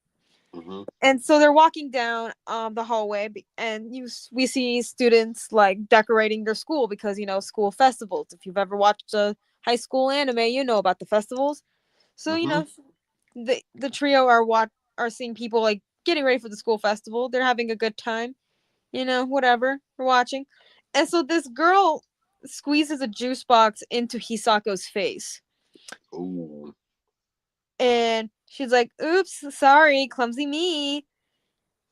Mm-hmm. And so they're walking down the hallway, and we see students like decorating their school because school festivals. If you've ever watched a high school anime, you know about the festivals. So the trio are seeing people like getting ready for the school festival. They're having a good time, whatever. We're watching, and so this girl squeezes a juice box into Hisako's face. Ooh. And she's like, oops, sorry, clumsy me.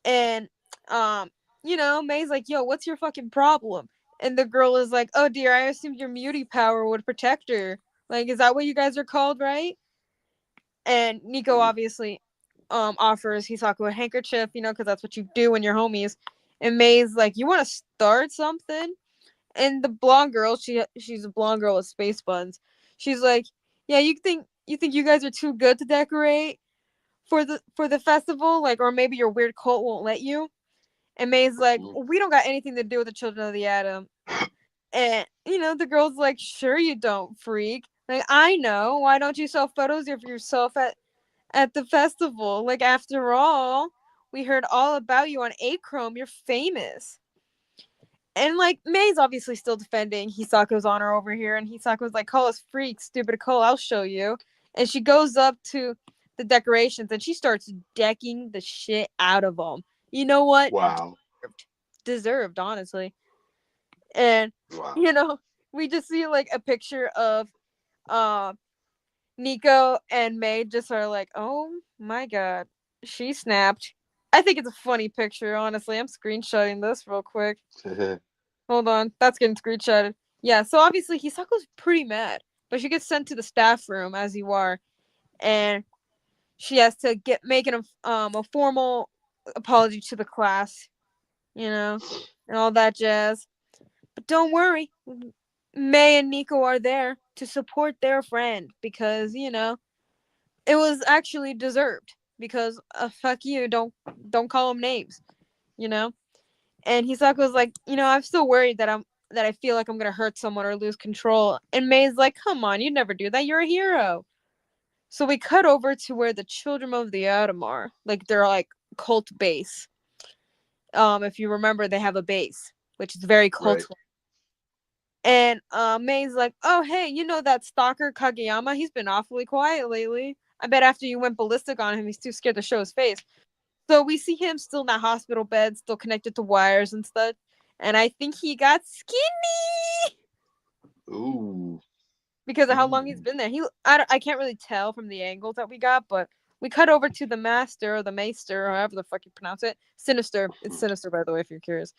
And May's like, yo, what's your fucking problem? And the girl is like, oh dear, I assumed your muty power would protect her. Like, is that what you guys are called, right? And Nico obviously offers Hisako a handkerchief, because that's what you do when you're homies. And May's like, you want to start something? And the blonde girl, she's a blonde girl with space buns. She's like, yeah, you think you guys are too good to decorate for the festival, like, or maybe your weird cult won't let you. And May's like, we don't got anything to do with the Children of the Atom. And the girl's like, sure you don't, freak. Like, I know. Why don't you sell photos of yourself at the festival? Like, after all, we heard all about you on Achrome. You're famous. And like, May's obviously still defending Hisako's honor over here, and Hisako's like, call us freaks, stupid Cole, I'll show you. And she goes up to the decorations and she starts decking the shit out of them. You know what? Wow. Deserved, honestly. And Wow. we just see like a picture of Nico and May just are like, oh my god, she snapped. I think it's a funny picture, honestly. I'm screenshotting this real quick. Hold on, that's getting screenshotted. Yeah, so obviously Hisako's pretty mad, but she gets sent to the staff room as you are, and she has to make a formal apology to the class, and all that jazz. But don't worry, May and Nico are there to support their friend because it was actually deserved. Because fuck you, don't call them names, you know. And Hisako's like, I'm still worried that I feel like I'm gonna hurt someone or lose control. And May's like, come on, you'd never do that. You're a hero. So we cut over to where the Children of the Atom are, like their like cult base. If you remember, they have a base, which is very cult. Right. And May's like, oh hey, that stalker Kageyama? He's been awfully quiet lately. I bet after you went ballistic on him, he's too scared to show his face. So we see him still in that hospital bed, still connected to wires and stuff. And I think he got skinny Ooh. because of how long he's been there. I can't really tell from the angles that we got, but we cut over to the master or the maester, or however the fuck you pronounce it. Sinister. It's Sinister, by the way, if you're curious.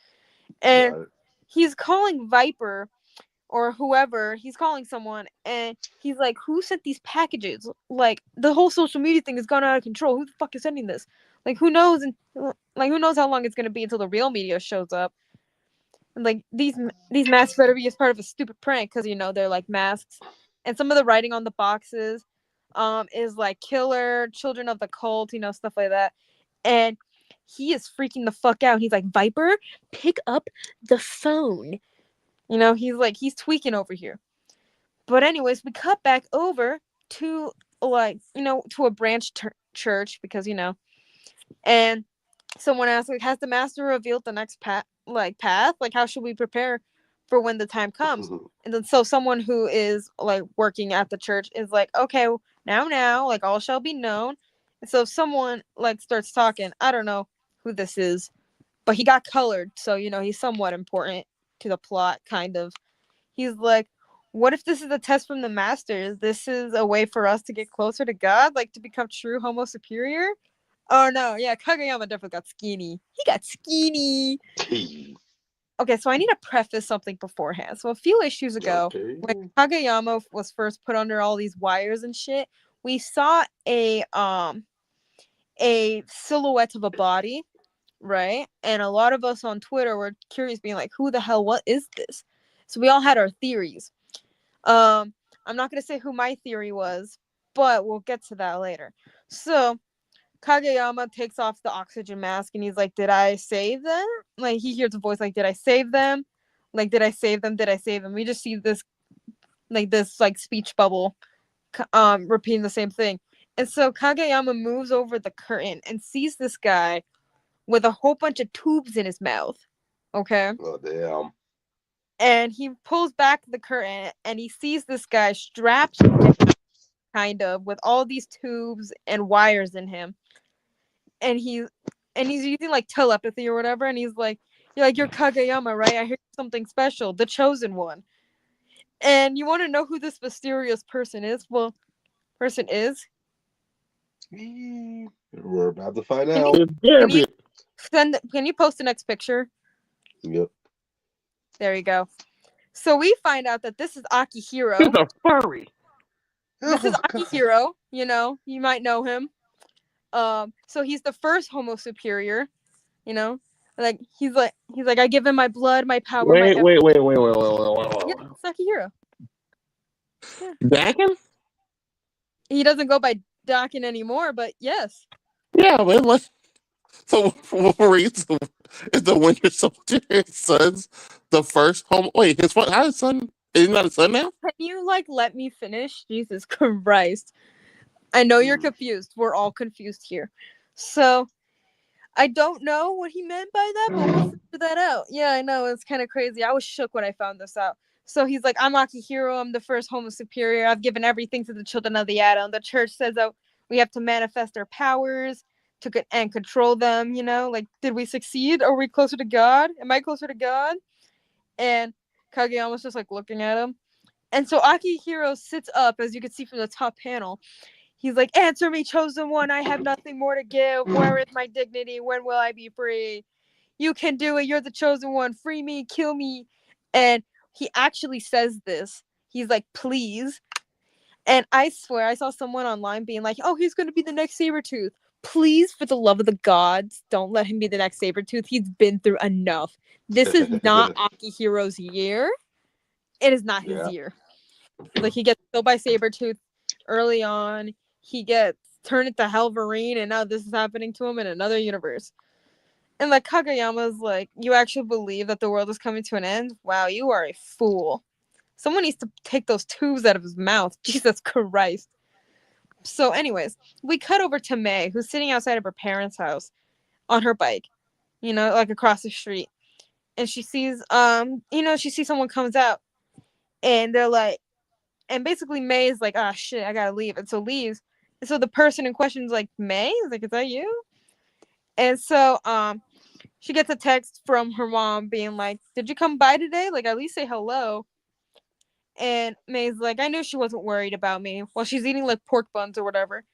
And he's calling Viper or whoever. He's calling someone, and he's like, who sent these packages? Like, the whole social media thing has gone out of control. Who the fuck is sending this? Like, who knows? And like, who knows how long it's gonna be until the real media shows up? And like, these masks better be as part of a stupid prank because they're like masks, and some of the writing on the boxes, is like killer, children of the cult, stuff like that. And he is freaking the fuck out. He's like, Viper, pick up the phone. He's tweaking over here. But anyways, we cut back over to like, to a branch church because and someone asked like, has the master revealed the next path? Like, how should we prepare for when the time comes? And then so someone who is like working at the church is like, okay, now, like, all shall be known. And so someone like starts talking. I don't know who this is, but he got colored, so he's somewhat important to the plot, kind of. He's like, what if this is a test from the masters? This is a way for us to get closer to God, like to become true Homo superior? Oh no, yeah, Kageyama definitely got skinny. He got skinny. Okay, so I need to preface something beforehand. So a few issues ago, when Kageyama was first put under all these wires and shit, we saw a silhouette of a body, right? And a lot of us on Twitter were curious, being like, who the hell, what is this? So we all had our theories. I'm not gonna say who my theory was, but we'll get to that later. So Kageyama takes off the oxygen mask and he's like, did I save them? Like, he hears a voice like, did I save them? Like, did I save them? Did I save them? We just see this speech bubble repeating the same thing. And so Kageyama moves over the curtain and sees this guy with a whole bunch of tubes in his mouth. Okay. Oh damn. And he pulls back the curtain and he sees this guy strapped down, kind of, with all these tubes and wires in him. And he's using like telepathy or whatever, and he's like, you're Kageyama, right? I hear something special, the chosen one. And you want to know who this mysterious person is? Well, person is. We're about to find Can out. can you post the next picture? Yep. There you go. So we find out that this is Akihiro. He's a furry. This is Akihiro. You know, you might know him. So he's the first Homo superior. You know, like he's like I give him my blood, my power, Wait. Yeah, Dakin? it's Akihiro. Yeah. He doesn't go by Dakin anymore, but yes. Yeah, but let's. So Wolverine is the Winter Soldier. His son's the first home. Wait, how his son? Is he not a son now? Can you let me finish? Jesus Christ! I know you're confused. We're all confused here. So I don't know what he meant by that, but we'll figure that out. Yeah, I know, it's kind of crazy. I was shook when I found this out. So he's like, I'm Akihiro. I'm the first Homo superior. I've given everything to the children of the atom. The church says that we have to manifest our powers and control them. Like, did we succeed? Are we closer to God? Am I closer to God? And Kageyama's just like looking at him. And so Akihiro sits up, as you can see from the top panel. He's like, answer me, chosen one. I have nothing more to give. Where is my dignity? When will I be free? You can do it. You're the chosen one. Free me, kill me. And he actually says this. He's like, please. And I swear, I saw someone online being like, oh, he's going to be the next Sabretooth. Please, for the love of the gods, don't let him be the next Sabretooth. He's been through enough. This is not Akihiro's year. It is not his year. Like, he gets killed by Sabretooth early on. He gets turned into Wolverine, and now this is happening to him in another universe. And like Kageyama's like, you actually believe that the world is coming to an end? Wow, you are a fool. Someone needs to take those tubes out of his mouth. Jesus Christ. So anyways, we cut over to May, who's sitting outside of her parents' house on her bike, like across the street. And she sees someone comes out, and they're like, and basically May is like, ah, shit, I gotta leave. And so leaves. And so the person in question is like, May? Is like, is that you? And so she gets a text from her mom being like, did you come by today? Like, at least say hello. And May's like, I knew she wasn't worried about me while she's eating like pork buns or whatever.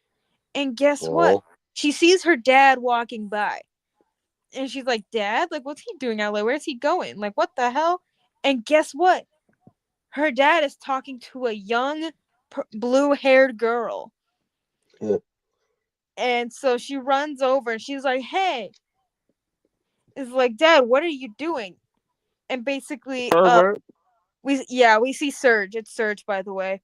And guess what? She sees her dad walking by. And she's like, Dad? Like, what's he doing out there? Where's he going? Like, what the hell? And guess what? Her dad is talking to a young blue-haired girl. Yeah. And so she runs over and she's like, hey. It's like, Dad, what are you doing? And basically, we see Surge. It's Surge, by the way.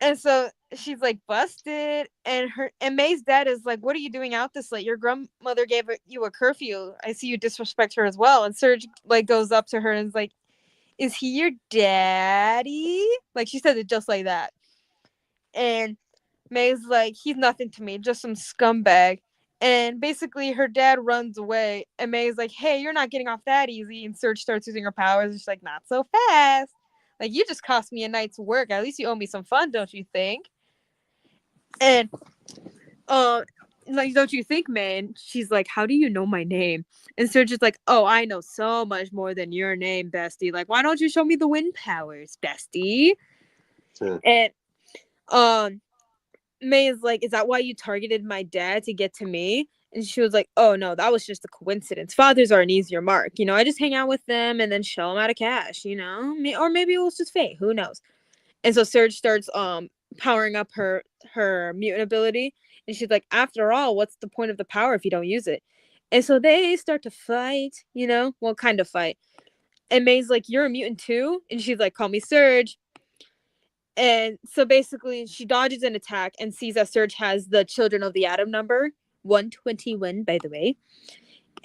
And so she's like, busted. And May's dad is like, what are you doing out this late? Your grandmother gave you a curfew. I see you disrespect her as well. And Surge like goes up to her and is like, is he your daddy? Like, she said it just like that. And May's like, he's nothing to me, just some scumbag. And basically her dad runs away, and May's like, hey, you're not getting off that easy. And Surge starts using her powers, and she's like, not so fast. Like, you just cost me a night's work. At least you owe me some fun, don't you think? And like, don't you think, man? She's like, how do you know my name? And Surge is like, oh, I know so much more than your name, bestie. Like, why don't you show me the wind powers, bestie? Yeah. And May is like, is that why you targeted my dad to get to me? And she was like, oh no, that was just a coincidence. Fathers are an easier mark. I just hang out with them and then show them out of cash, or maybe it was just fate. Who knows? And so Surge starts powering up her mutant ability. And she's like, after all, what's the point of the power if you don't use it? And so they start to fight, well, kind of fight. And May's like, you're a mutant too? And she's like, call me Surge. And so basically, she dodges an attack and sees that Surge has the Children of the Atom number, 121, by the way.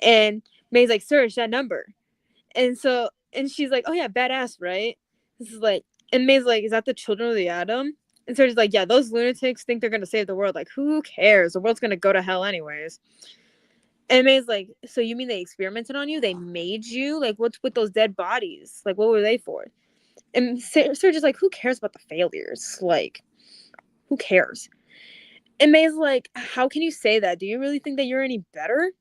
And May's like, Surge, that number. And she's like, oh yeah, badass, right? This is like, and May's like, is that the Children of the Atom? And Surge's like, yeah, those lunatics think they're gonna save the world. Like, who cares? The world's gonna go to hell anyways. And May's like, so you mean they experimented on you? They made you? Like, what's with those dead bodies? Like, what were they for? And Surge is like, who cares about the failures? Like, who cares? And May's like, how can you say that? Do you really think that you're any better?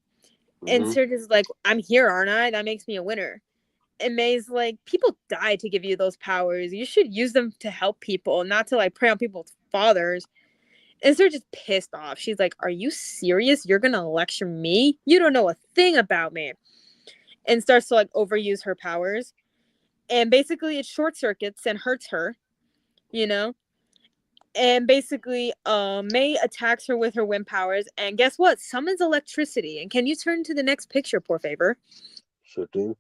And Surge is like, I'm here, aren't I? That makes me a winner. And May's like, people die to give you those powers. You should use them to help people, not to like prey on people's fathers. And Surge is pissed off. She's like, are you serious? You're gonna lecture me? You don't know a thing about me. And starts to like overuse her powers. And basically it short circuits and hurts her, And basically, May attacks her with her wind powers, and guess what? Summons electricity. And can you turn to the next picture, por favor? Sure do.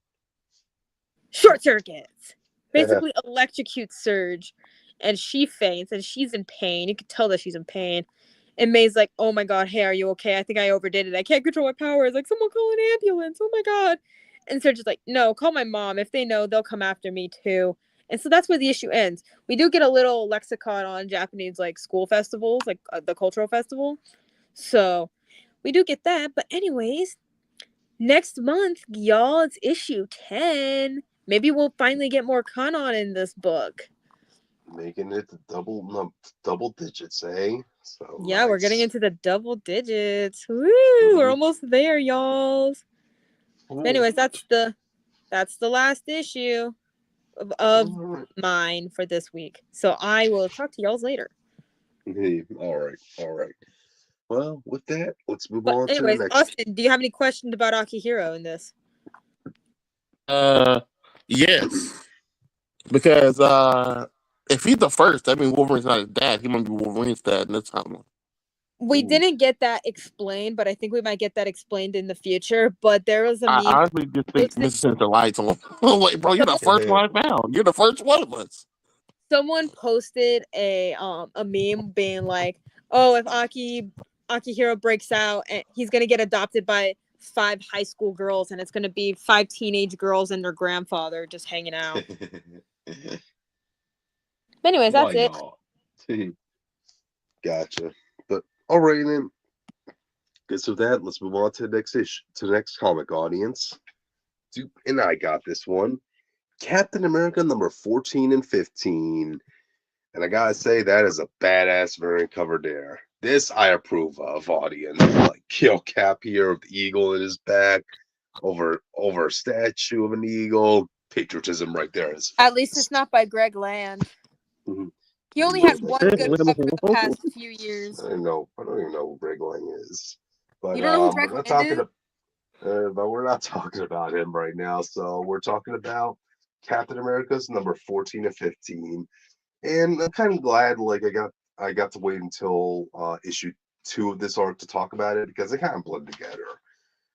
Short circuits. Basically, electrocutes Surge, and she faints, and she's in pain. You can tell that she's in pain. And May's like, oh my god, hey, are you okay? I think I overdid it. I can't control my powers. Like, someone call an ambulance. Oh my god. And Surge is like, no, call my mom. If they know, they'll come after me too. And so that's where the issue ends. We do get a little lexicon on Japanese, like, school festivals, like the cultural festival. So we do get that. But anyways, next month, y'all, it's issue 10. Maybe we'll finally get more Kanon in this book. Making it double digits, eh? So Yeah, nice. We're getting into the double digits. Woo! We're almost there, y'all. Anyways, that's the last issue of mine for this week. So I will talk to y'all later. All right. Well, with that, let's move But on anyways, to the next. Austin, do you have any questions about Akihiro in this? Yes, because if he's the first, that means Wolverine's not his dad. He might be Wolverine's dad in this timeline. We didn't get that explained, but I think we might get that explained in the future. But there was a I meme. honestly just think Mrs. Sent the lights on. Like, bro, you're the first one I found. You're the first one of us. Someone posted a meme being like, "Oh, if Akihiro breaks out, and he's gonna get adopted by 5 high school girls, and it's gonna be 5 teenage girls and their grandfather just hanging out." Anyways, that's it. Gotcha. But all right then. Good. With that, let's move on to the next issue, to the next comic, audience. Duke and I got this one. Captain America number 14 and 15. And I gotta say, that is a badass variant cover there. This I approve of, audience. Like, kill Cap here with the eagle in his back, over a statue of an eagle. Patriotism right there. At least it's not by Greg Land. He only had one good cover the past few years. I don't even know who Greg Lang is. But you don't know who we're not talking but we're not talking about him right now. So we're talking about Captain America's number 14 and 15. And I'm kind of glad I got to wait until issue 2 of this arc to talk about it, because they kind of blend together.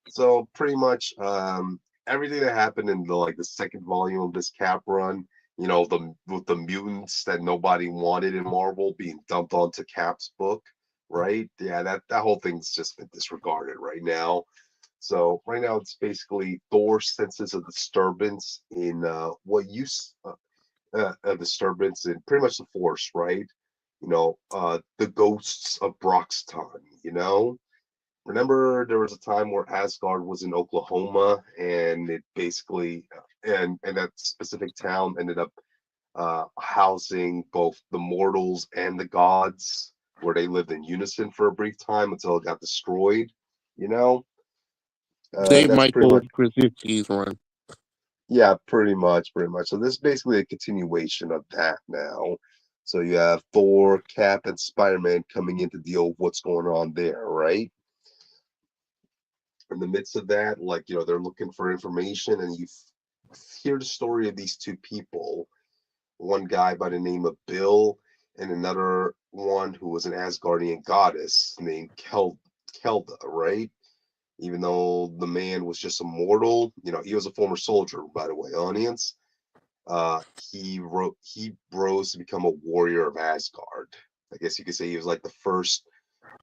So pretty much everything that happened in the second volume of this Cap run, with the mutants that nobody wanted in Marvel being dumped onto Cap's book, right? Yeah, that whole thing's just been disregarded right now. So right now it's basically Thor senses a disturbance in a disturbance in pretty much the Force, right? The ghosts of Broxton. Remember there was a time where Asgard was in Oklahoma, and it basically and that specific town ended up housing both the mortals and the gods. where they lived in unison for a brief time until it got destroyed. You know, J. that's pretty Michael much. Krasinski's run. Yeah, pretty much, pretty much. So this is basically a continuation of that now. So you have Thor, Cap, and Spider-Man coming in to deal with what's going on there, right? In the midst of that, like, they're looking for information, and you hear the story of these two people. One guy by the name of Bill, and another one who was an Asgardian goddess named Kelda, right? Even though the man was just a mortal, he was a former soldier, by the way, audience. He rose to become a warrior of Asgard. I guess you could say he was like the first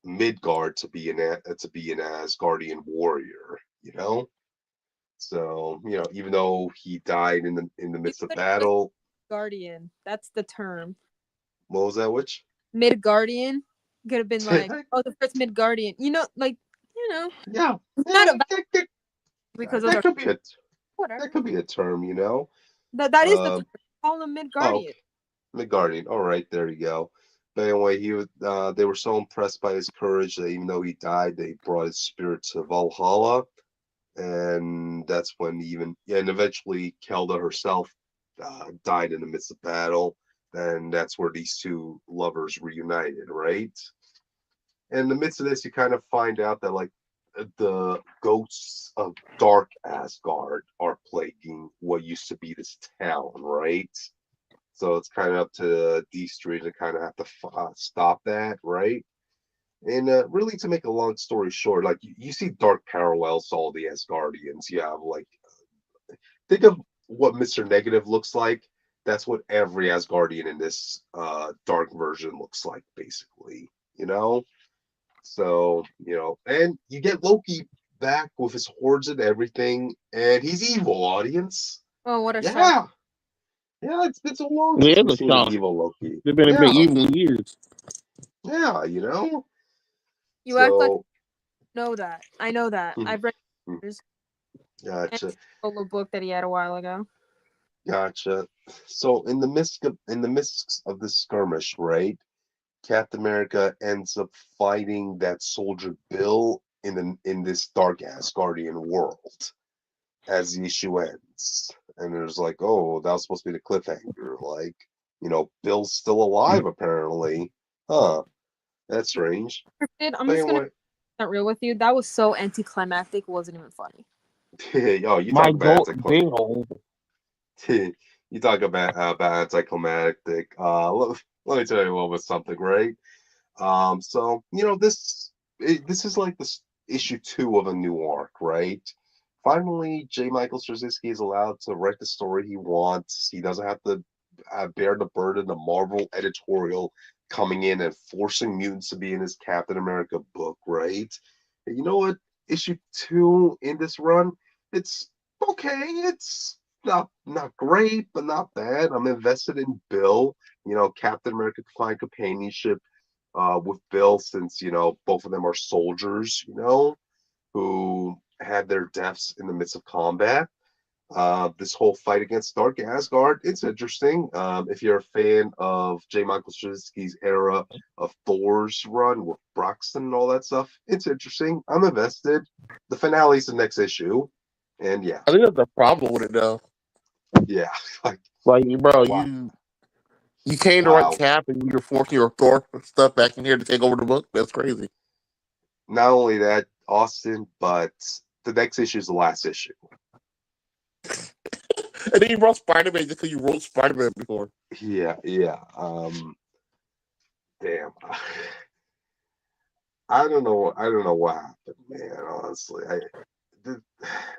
Midgard to be an Asgardian warrior. So even though he died in the You midst of could have just battle. Guardian. That's the term. What was that? Which? Midgardian could have been like, oh, the first Midgardian. Yeah, It's not yeah, about because those that are could be a whatever. that could be a term. That is the Uh, term. Call them oh, Midgardian. okay. McGuardian. All right, there you go. But anyway, they were so impressed by his courage that even though he died, they brought his spirit to Valhalla, and that's when and eventually Kelda herself died in the midst of battle, and that's where these two lovers reunited, right? And in the midst of this, you kind of find out that like the ghosts of Dark Asgard are plaguing what used to be this town, right? So it's kind of up to these three to kind of have to stop that, right? And really, to make a long story short, like you see dark parallels to all the Asgardians. You have like, think of what Mister Negative looks like. That's what every Asgardian in this dark version looks like, basically. You know. So and you get Loki back with his hordes and everything, and he's evil. Audience, Oh, what a shock! yeah, yeah. It's been so long It since we've is a seen an shock. evil Loki. They've been Yeah, evil years. yeah. You act like So, you know that. I know that. I've read and gotcha, solo book that he had a while ago. gotcha. So in the midst of this skirmish, right? Captain America ends up fighting that soldier Bill in this dark Asgardian world as the issue ends. And there's like, oh, that was supposed to be the cliffhanger. Like, Bill's still alive apparently. Huh? That's strange. I'm But just gonna anyway, not real with you. That was so anticlimactic. It wasn't even funny. oh, you My talk about goat anticlimactic. Bill. You talk about anticlimactic. Let me tell you a little bit something, right? So this is like this issue 2 of a new arc, right? Finally, J. Michael Straczynski is allowed to write the story he wants. He doesn't have to bear the burden of Marvel editorial coming in and forcing mutants to be in his Captain America book, right? And you know what? Issue 2 in this run, it's okay. It's not great, but not bad. I'm invested in Bill. Captain America can find companionship with Bill, since both of them are soldiers, who had their deaths in the midst of combat. This whole fight against Dark Asgard, it's interesting. If you're a fan of J. Michael Straczynski's era of Thor's run with Broxton and all that stuff, it's interesting. I'm invested. The finale is the next issue, and yeah, I think that's the problem with it though. yeah, like Like, bro, wow, you came to write wow. Cap and you're forcing your Thor stuff back in here to take over the book. That's crazy. Not only that, Austin, but the next issue is the last issue. And then you wrote Spider Man just because you wrote Spider Man before. Yeah, yeah. Damn. I don't know what happened, man. Honestly, the,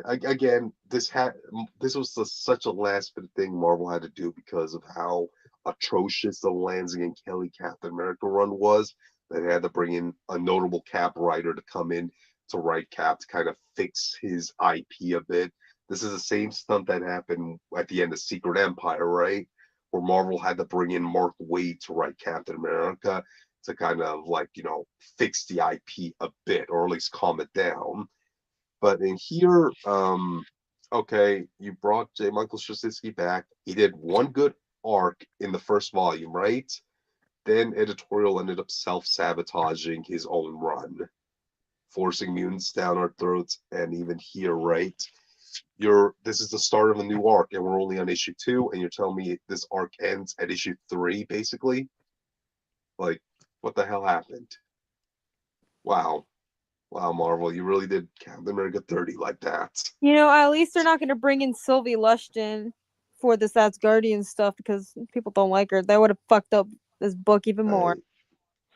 again, this was such a last minute thing Marvel had to do because of how atrocious the Lansing and Kelly Captain America run was. They had to bring in a notable Cap writer to come in to write Cap to kind of fix his IP a bit. This is the same stunt that happened at the end of Secret Empire, right? Where Marvel had to bring in Mark Waid to write Captain America to kind of like, fix the IP a bit, or at least calm it down. But in here, okay, you brought J. Michael Straczynski back. He did one good arc in the first volume, right? then editorial ended up self-sabotaging his own run, forcing mutants down our throats. And even here, right? This is the start of a new arc, and we're only on issue 2, and you're telling me this arc ends at issue 3, basically? Like, what the hell happened? Wow. Wow, Marvel, you really did Captain America 30 like that. At least they're not going to bring in Sylvie Lushton for this Asgardian stuff because people don't like her. That would have fucked up this book even more.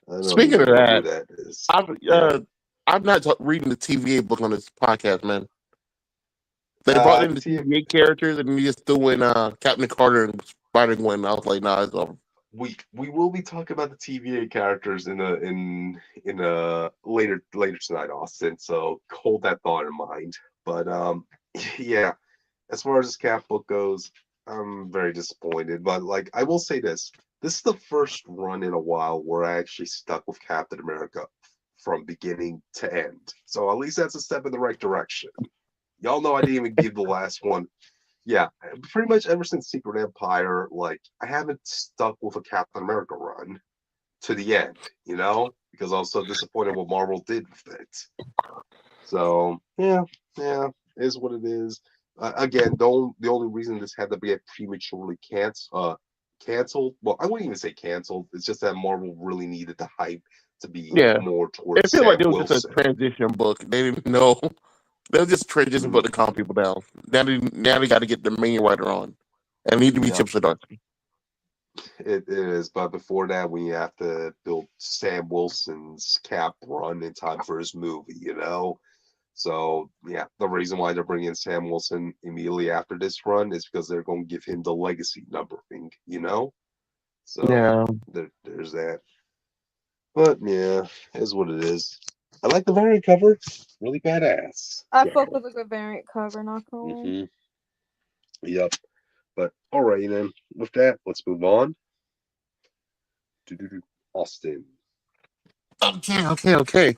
I don't Speaking of even know who that, that is. I'm not reading the TVA book on this podcast, man. They brought in the TVA characters and you just threw in Captain Carter and Spider-Gwen. I was like, nah, it's over. We will be talking about the TVA characters in a later tonight, Austin. So hold that thought in mind. But yeah, as far as this Cap book goes, I'm very disappointed. But like, I will say this: this is the first run in a while where I actually stuck with Captain America from beginning to end. So at least that's a step in the right direction. Y'all know I didn't even give the last one. Yeah, pretty much ever since Secret Empire, like, I haven't stuck with a Captain America run to the end, because I was so disappointed what Marvel did with it. So, yeah, is what it is. Again, the only reason this had to be prematurely canceled, well, I wouldn't even say canceled, it's just that Marvel really needed the hype to be more towards It feels like Sam it was Wilson. just a transition book. They didn't know. They was just a transition book to calm people down. Now they got to get the main writer on. And it need to be Chip Zdarsky. It is, but before that, we have to build Sam Wilson's Cap run in time for his movie, So, yeah, the reason why they're bringing Sam Wilson immediately after this run is because they're going to give him the legacy numbering, So, yeah, there's that. But, yeah, is what it is. I like the variant cover. Really badass. I fuck with a good variant cover, not gonna lie. Mm-hmm. Yep. But, alright, then. With that, let's move on. Austin. Okay.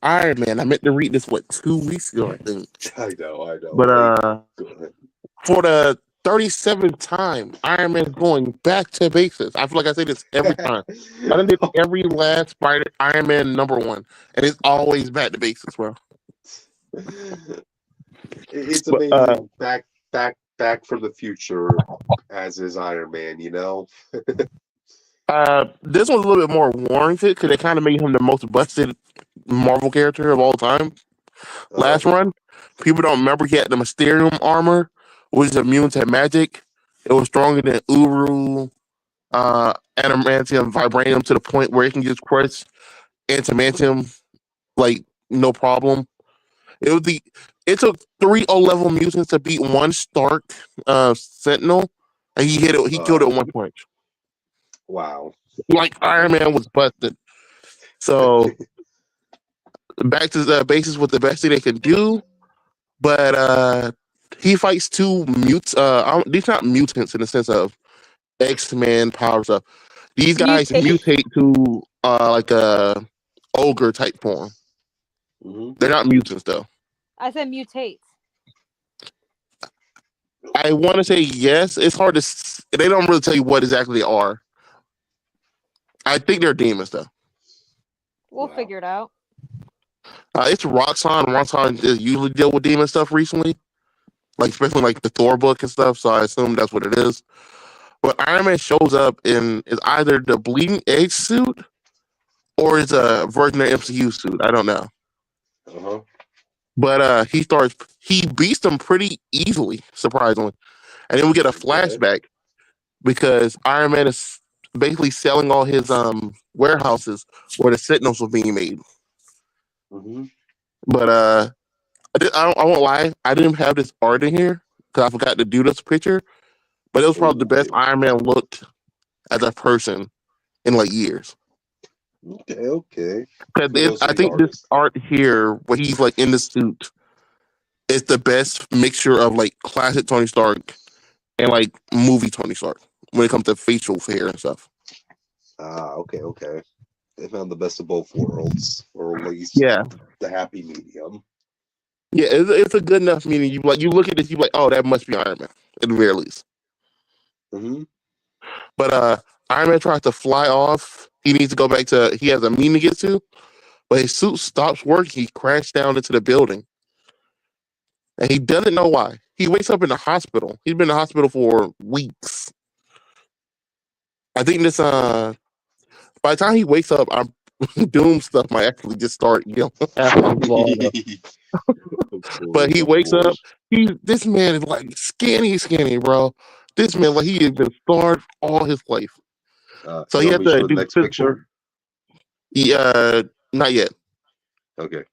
Iron Man. I meant to read this 2 weeks ago, I think. I know. But for the 37th time, Iron Man's going back to basics. I feel like I say this every time. I done did every last Iron Man #1, and it's always back to basics, bro. It's amazing. Back from the future as is Iron Man, This one's a little bit more warranted because they kind of made him the most busted Marvel character of all time. Last run, people don't remember he had the Mysterium armor, which is immune to magic. It was stronger than Uru, Adamantium, Vibranium to the point where it can just crush Antimantium like no problem. It took 3 O-level mutants to beat 1 Stark Sentinel, and he killed it with 1 punch. Wow. Like Iron Man was busted. So back to the basis with the best thing they can do. But he fights 2 mutants. These not mutants in the sense of X-Men power stuff. These guys mutate to like a ogre type form. Mm-hmm. They're not mutants though. I said mutate. I want to say yes. It's hard to. They don't really tell you what exactly they are. I think they're demons though. We'll figure it out. It's Roxxon. Roxxon usually deal with demon stuff recently, like especially like the Thor book and stuff. So I assume that's what it is. But Iron Man shows up in is either the Bleeding Edge suit or it's a version of MCU suit. I don't know. But he beats them pretty easily, surprisingly. And then we get a flashback because Iron Man is basically selling all his warehouses where the Sentinels were being made. Mm-hmm. But I won't lie, I didn't have this art in here because I forgot to do this picture. But it was probably the best Iron Man looked as a person in like years. Okay. Because I think this art here, where he's like in the suit, is the best mixture of like classic Tony Stark and like movie Tony Stark when it comes to facial hair and stuff. Okay. They found the best of both worlds, or at least the happy medium. Yeah, it's a good enough meaning. You look at this, you like, oh, that must be Iron Man at the very least. Mm-hmm. But Iron Man tries to fly off. He needs to go back to. He has a meeting to get to, but his suit stops working. He crashed down into the building, and he doesn't know why. He wakes up in the hospital. He's been in the hospital for weeks. I think this. By the time he wakes up, I'm Doom stuff might actually just start, after I'm falling. But he Of wakes up. course. This man is like skinny, bro. This man, like, he has been starved all his life. So You he want has me to to show the do next physical. picture? He, not yet. Okay,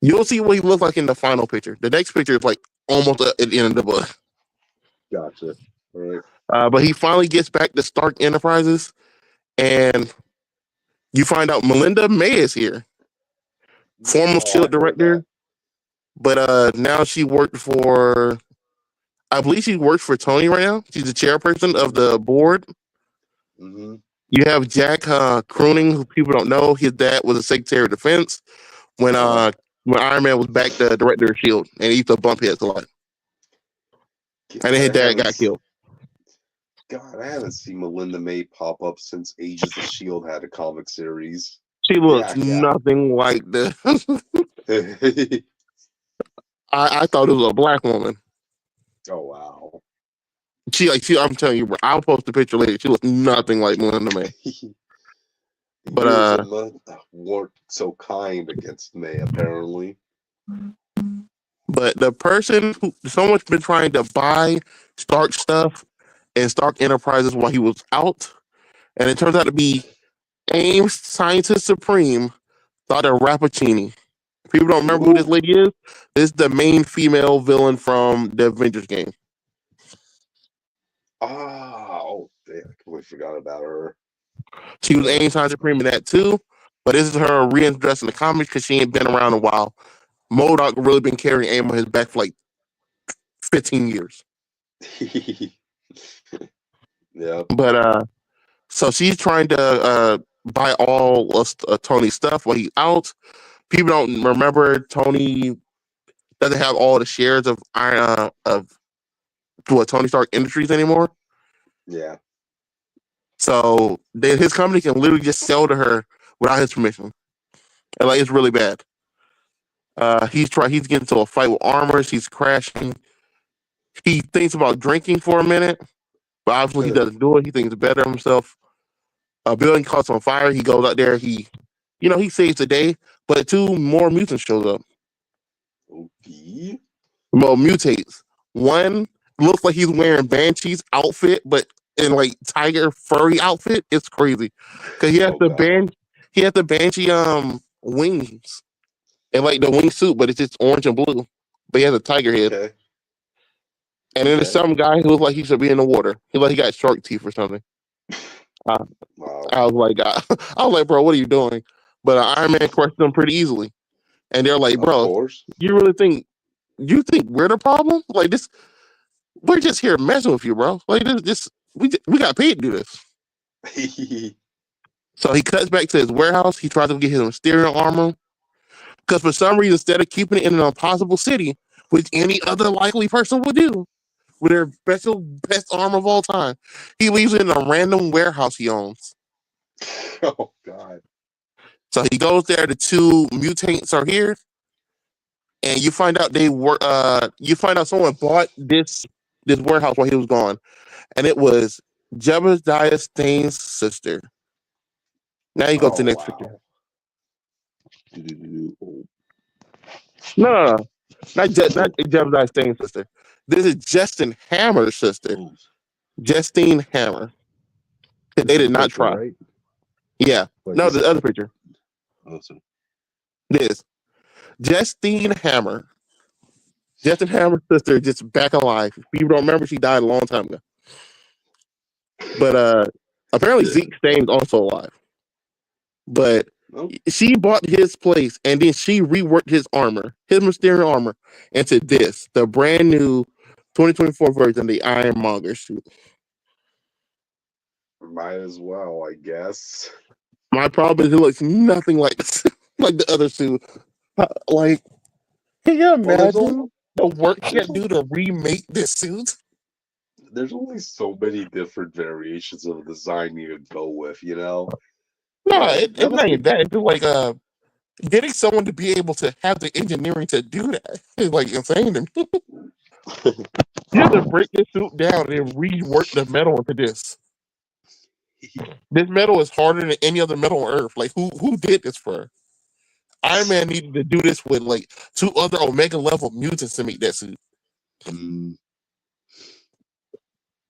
You'll see what he looks like in the final picture. The next picture is like almost at the end of the book. gotcha. All right. But he finally gets back to Stark Enterprises, and you find out Melinda May is here, former Oh, I Shield heard that. director, but now she worked for. I believe she works for Tony right now. She's the chairperson of the board. Hmm. You have Jack Crooning, who people don't know. His dad was a Secretary of Defense when uh Uh, when Iron Man was back the director of Shield, and he used to bump heads a lot. And then his I dad haven't. got killed. God, I haven't seen Melinda May pop up since Ages of Shield had a comic series. She looks Yeah, yeah. nothing like the. I thought it was a black woman. Oh wow. I'm telling you, bro, I'll post the picture later. She looks nothing like Melinda May. The But years weren't so kind against May, apparently. but the person who someone's been trying to buy Stark stuff and Stark Enterprises while he was out, and it turns out to be AIM's Scientist Supreme, Dr. Rappaccini. People don't remember who this Ooh. lady is. This is the main female villain from the Avengers game. Oh, damn, I completely forgot about her. She was Uh, AIM's Scientist Supreme in that too, but this is her reintroduced in the comics because she ain't been around a while. MODOK really been carrying AIM on his back for like 15 years. yep. But so she's trying to buy all of Tony's stuff while he's out. People don't remember Tony doesn't have all the shares of Tony Stark Industries anymore. Yeah. So then his company can literally just sell to her without his permission. And like, it's really bad. He's getting into a fight with armors. He's crashing. He thinks about drinking for a minute, but obviously he doesn't do it. He thinks better of himself. A building caught on fire. He goes out there. He saves the day, but two more mutants shows up. Okay. Well, mutates. One looks like he's wearing Banshee's outfit, but in like tiger furry outfit. It's crazy because Oh god. he has the Banshee wings and like the wingsuit, but it's just orange and blue. But he has a tiger head. Okay. And then there's Okay. some guy who looks like he should be in the water. He got shark teeth or something. Uh, Wow. I was like, bro, what are you doing? But Iron Man crushed them pretty easily, and they're like, Of bro, course. you really think we're the problem? Like this, we're just here messing with you, bro. Like this we got paid to do this. So he cuts back to his warehouse. He tries to get his Mysterio armor because for some reason, instead of keeping it in an impossible city, which any other likely person would do, with their best armor of all time, he leaves it in a random warehouse he owns. Oh god. So he goes there. The two mutants are here, and you find out they were. You find out someone bought this warehouse while he was gone, and it was Jebediah Stain's sister. Now you go to the Oh next picture. wow. No, not Jebediah Stain's sister. This is Justin Hammer's sister, Justine Hammer. They did not try. Right? Yeah. Like No, the other picture. Listen. This Justine Hammer. Justin Hammer's sister just back alive. People don't remember she died a long time ago. But apparently Zeke Stain's also alive. But she bought his place and then she reworked his armor, his Mysterio armor, into the brand new 2024 version of the Ironmonger suit. Might as well, I guess. My problem is it looks nothing like like the other suit. Like, can you imagine the work you got to do to remake this suit? there's only so many different variations of design you could go with, you know. No, Yeah, that it's must not even be. that. It's just like getting someone to be able to have the engineering to do that is like insane to me. You have to break this suit down and rework the metal into this. This metal is harder than any other metal on Earth. Like who did this for? Iron Man needed to do this with like two other Omega level mutants to make that suit. Mm,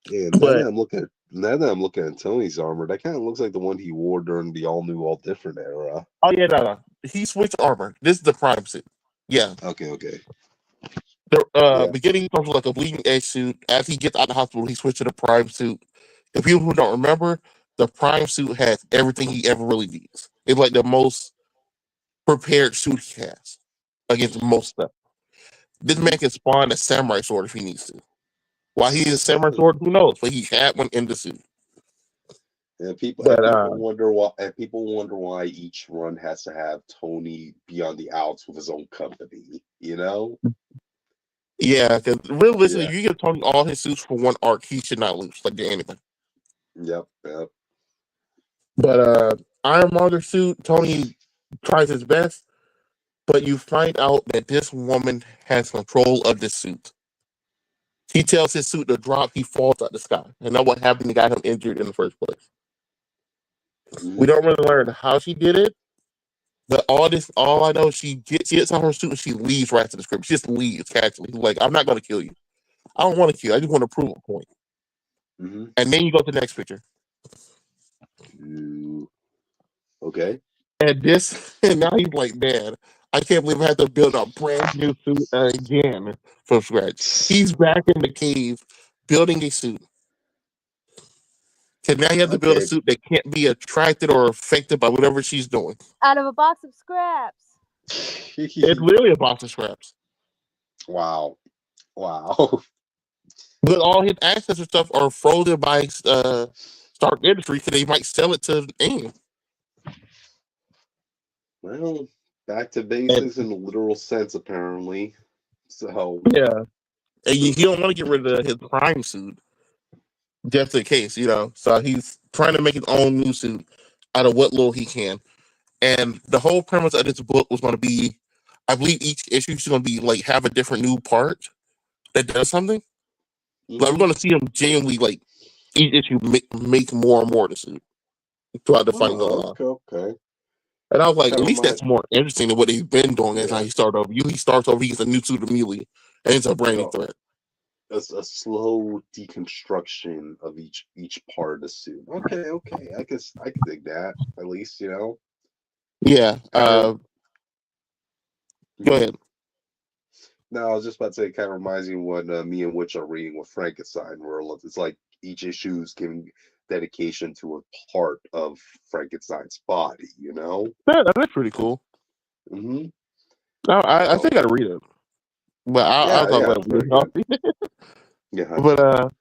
yeah, But now that I'm looking at Tony's armor, that kind of looks like the one he wore during the all new, all different era. oh yeah, no. He switched armor. This is the prime suit. Yeah. Okay, okay, The yeah. beginning comes with like a bleeding edge suit. As he gets out of the hospital, he switched to the prime suit. If people who don't remember, the prime suit has everything he ever really needs. It's like the most prepared suit he has against most stuff. This Hmm. man can spawn a samurai sword if he needs to. Why he is a samurai Hmm. sword, who knows? But he had one in the suit. And But people wonder why each run has to have Tony be on the outs with his own company. You know? yeah, because realistically, Yeah. you give Tony all his suits for one arc, he should not lose like the anime. Yep. Yep. But Iron Monger suit, Tony tries his best, but you find out that this woman has control of this suit. He tells his suit to drop, he falls out the sky. And that's what happened to got him injured in the first place. We Hmm. don't really learn how she did it, but all I know, she gets on her suit and she leaves right to the script. She just leaves casually. Like, I'm not gonna kill you. I don't want to kill you. I just want to prove a point. Hmm. And then you go to the next picture. Okay. And this, and now he's like, man, I can't believe I had to build a brand new suit again from scratch. He's back in the cave building a suit. So now you have to build a Okay. suit that can't be attracted or affected by whatever she's doing. Out of a box of scraps. It's literally a box of scraps. Wow. Wow. But all his assets and stuff are frozen by Stark Industries because they might sell it to AIM. Well, back to And basics in the literal sense, apparently. So, yeah, and he don't want to get rid of his prime suit just in case, you know. So he's trying to make his own new suit out of what little he can. And the whole premise of this book was going to be, I believe each issue is going to be like have a different new part that does something. Like we're hmm. going to see him genuinely like each issue make more and more of the suit throughout the fighting going Oh, on. okay, okay. And I was like, Kind at of least remind, that's more interesting than what he's been doing. As how yeah. he started over. He starts over, he gets a new suit immediately, and it's a brand new Oh, threat. a slow deconstruction of each part of the suit. Okay, okay. I can dig that. At least, you know. Yeah. Kind of. Go Mhm. ahead. No, I was just about to say, it kind of reminds me of what me and Witch are reading with Frankenstein, where it's like each issue is giving dedication to a part of Frankenstein's body, you know? That's pretty cool. Hmm. I So, think I gotta read it, but I'll yeah, talk yeah, about it's very good. it. Yeah. But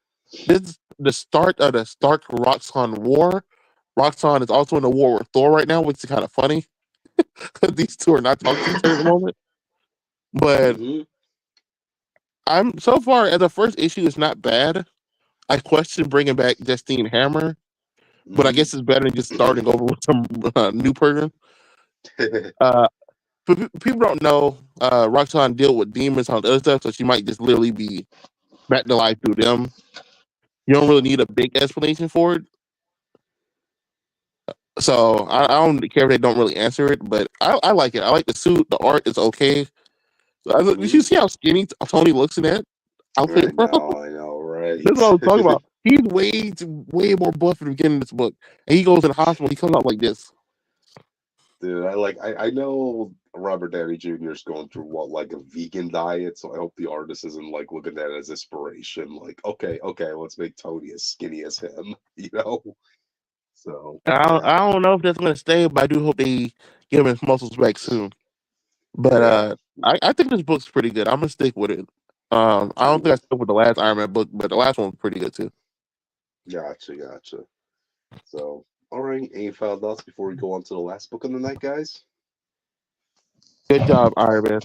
this is the start of the Stark Roxxon war. Roxxon is also in a war with Thor right now, which is kind of funny. These two are not talking to each other at the moment. But Hmm. I'm so far as the first issue is not bad. I question bringing back Justine Hammer, but I Hmm. guess it's better than just starting over with some new person. Uh, people don't know Roxxon deal with demons on other stuff, so she might just literally be back to life through them. You don't really need a big explanation for it. So I don't care if they don't really answer it, but I like it. I like the suit. The art is okay. You Hmm. should see how skinny Tony looks in that outfit, bro. I know, This is what I right? was talking about. He's way more buff at the beginning of this book, and he goes to the hospital. He comes out like this. Dude, I know Robert Downey Jr. is going through what like a vegan diet, so I hope the artist isn't like looking at it as inspiration. Like, okay, okay, let's make Tony as skinny as him, you know? So yeah, I don't know if that's gonna stay, but I do hope they give him his muscles back soon. But yeah, I think this book's pretty good. I'm gonna stick with it. I don't think I cool. stuck with the last Iron Man book, but the last one was pretty good too. Gotcha, gotcha. So, all right, any final thoughts before we go on to the last book of the night, guys? Good job, Iron Man.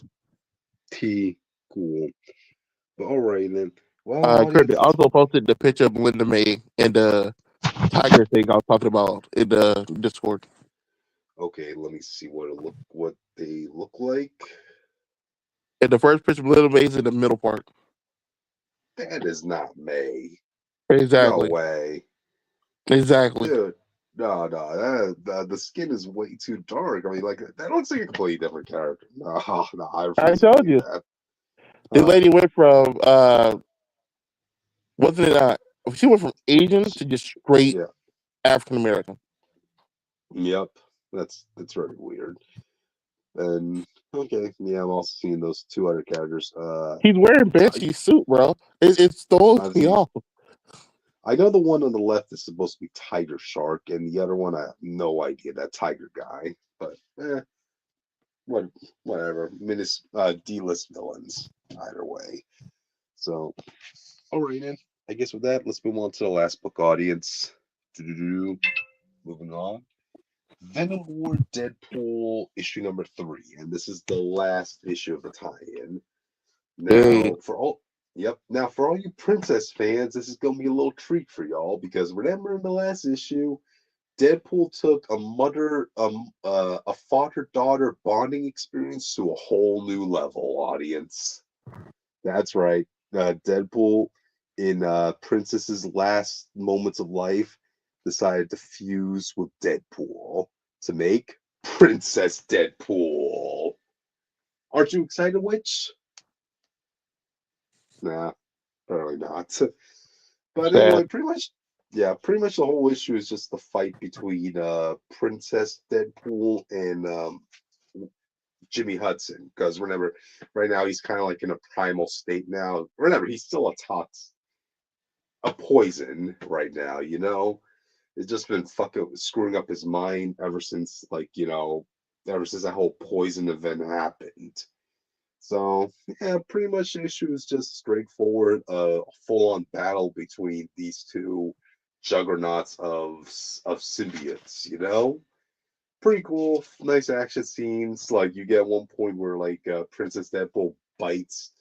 T, cool. But all right then. Well, Kurt, they audience, also posted the picture of Linda May and the tiger thing I was talking about in the Discord. okay, let me see what they look like. And the first picture of Linda May is in the middle part. That is not May. No Exactly. way. Exactly. Dude, no, the skin is way too dark. I mean, like that looks like a completely different character. No, no, I I refuse to told believe you. that. The Huh? lady went from wasn't it she went from Asian to just straight Yeah. African American. Yep. That's very weird. And okay, yeah, I'm also seeing those two other characters. He's wearing Ty- Banshee's suit, bro. It throws I've me seen. off. I know the one on the left is supposed to be Tiger Shark, and the other one I have no idea. That Tiger guy, but what, whatever. D-list villains either way. So, all right, then. I guess with that, let's move on to the last book, audience. Moving on. Venom War Deadpool issue number 3, and this is the last issue of the tie-in. Hey, Now, for all you Princess fans, this is gonna be a little treat for y'all because remember in the last issue, Deadpool took a father-daughter bonding experience to a whole new level, audience. That's right. Deadpool, in Princess's last moments of life, decided to fuse with Deadpool to make Princess Deadpool. Aren't you excited, Witch? Nah, apparently not. But sad. anyway, pretty much the whole issue is just the fight between Princess Deadpool and Jimmy Hudson. Because remember, right now he's kind of like in a primal state now. Remember, he's still a poison right now. It's just been fucking screwing up his mind ever since ever since that whole poison event happened. So yeah, pretty much the issue is just straightforward, a full-on battle between these two juggernauts of symbiotes. Pretty cool, nice action scenes. Like you get one point where Princess Deadpool bites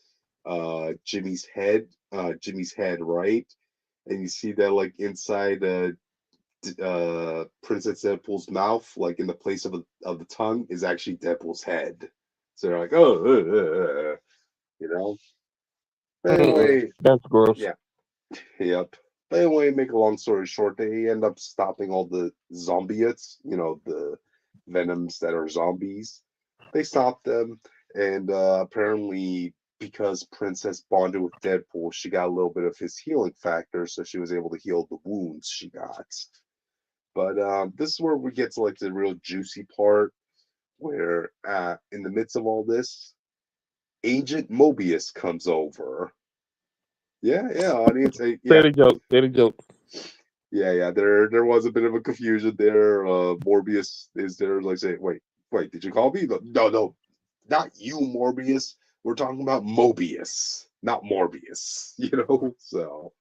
Jimmy's head, right, and you see that like inside Princess Deadpool's mouth, like in the place of the tongue, is actually Deadpool's head. So they're like, oh, you know. But Mm-mm, anyway, that's gross. yeah, yep. But anyway, make a long story short, they end up stopping all the zombieites, the venoms that are zombies. They stopped them, and apparently, because Princess bonded with Deadpool, she got a little bit of his healing factor, so she was able to heal the wounds she got. But this is where we get to like the real juicy part, where in the midst of all this, Agent Mobius comes over. Yeah, audience. Say Yeah, the joke. Say the joke. yeah. There was a bit of a confusion there. Morbius is there, like say, wait, did you call me? No, not you, Morbius. We're talking about Mobius, not Morbius. So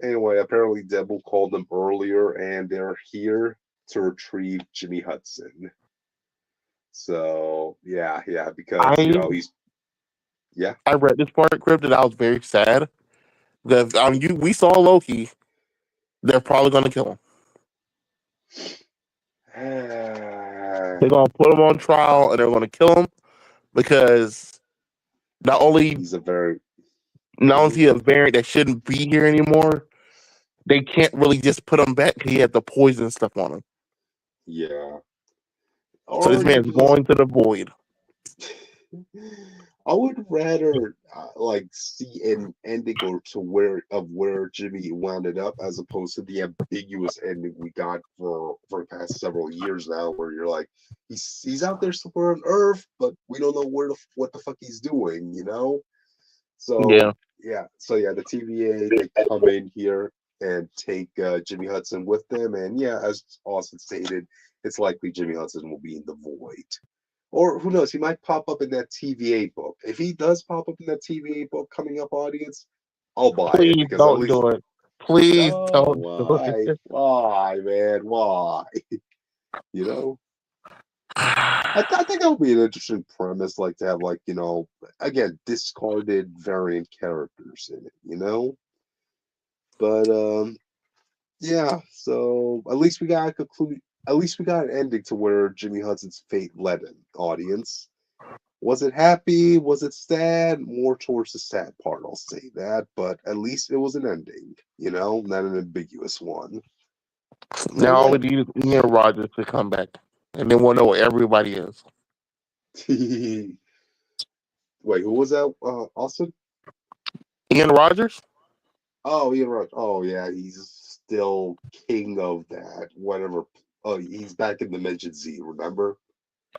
anyway, apparently Deadpool called them earlier, and they're here to retrieve Jimmy Hudson. So yeah, because I he's yeah. I read this part, Crypt, and I was very sad because we saw Loki. They're probably gonna kill him. They're gonna put him on trial and they're gonna kill him because not only He's a very not only is mhm, he a variant that shouldn't be here anymore, they can't really just put him back because he had the poison stuff on him. yeah. So this Or man's going to the void. I would rather like see an ending or to where Jimmy wounded up as opposed to the ambiguous ending we got for the past several years now, where you're like he's out there somewhere on Earth, but we don't know what the fuck he's doing. Yeah. So the TVA, they come in here and take Jimmy Hudson with them, and yeah, as Austin stated, it's likely Jimmy Hudson will be in the void. Or who knows, he might pop up in that TVA book. If he does pop up in that TVA book coming up, audience, I'll buy it Please because at don't least do it. Please no, don't do why, it. why, man, why? You know, I think that would be an interesting premise, like to have like, again, discarded variant characters in it. But yeah, so at least we got a conclude. At least we got an ending to where Jimmy Hudson's fate led him. Audience, was it happy? Was it sad? More towards the sad part, I'll say that. But at least it was an ending, not an ambiguous one. Now all So we need is Ian Rogers to come back, and then we'll know where everybody is. yeah. Wait, who was that? Austin? Ian Rogers? Oh, yeah, right. Oh, yeah, he's still king of that. Whatever. Oh, he's back in Dimension Z. Remember?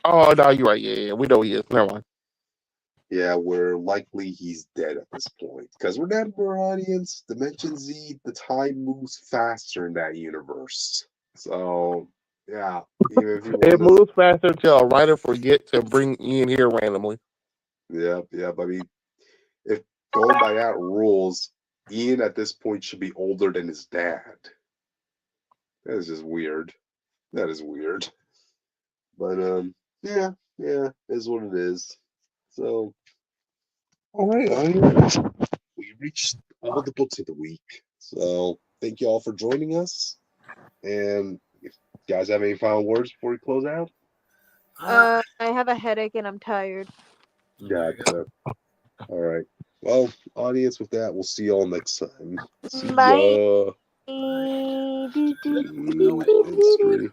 Oh no, you're right. Yeah, we know he is. Never mind. Yeah, we're likely he's dead at this point. Because remember, audience, Dimension Z, the time moves faster in that universe. So, yeah, even if you It want to, moves faster until a writer forget to bring Ian here randomly. yeah. I mean, if going by that rules, Ian at this point should be older than his dad. That is just weird. That is weird. But yeah, is what it is. So, all right, audience, we reached all the books of the week. So, thank you all for joining us. And if you guys have any final words before we close out? I have a headache and I'm tired. Gotcha. All right. Well, audience, with that, we'll see y'all next time. See Bye. ya. No way. Mystery.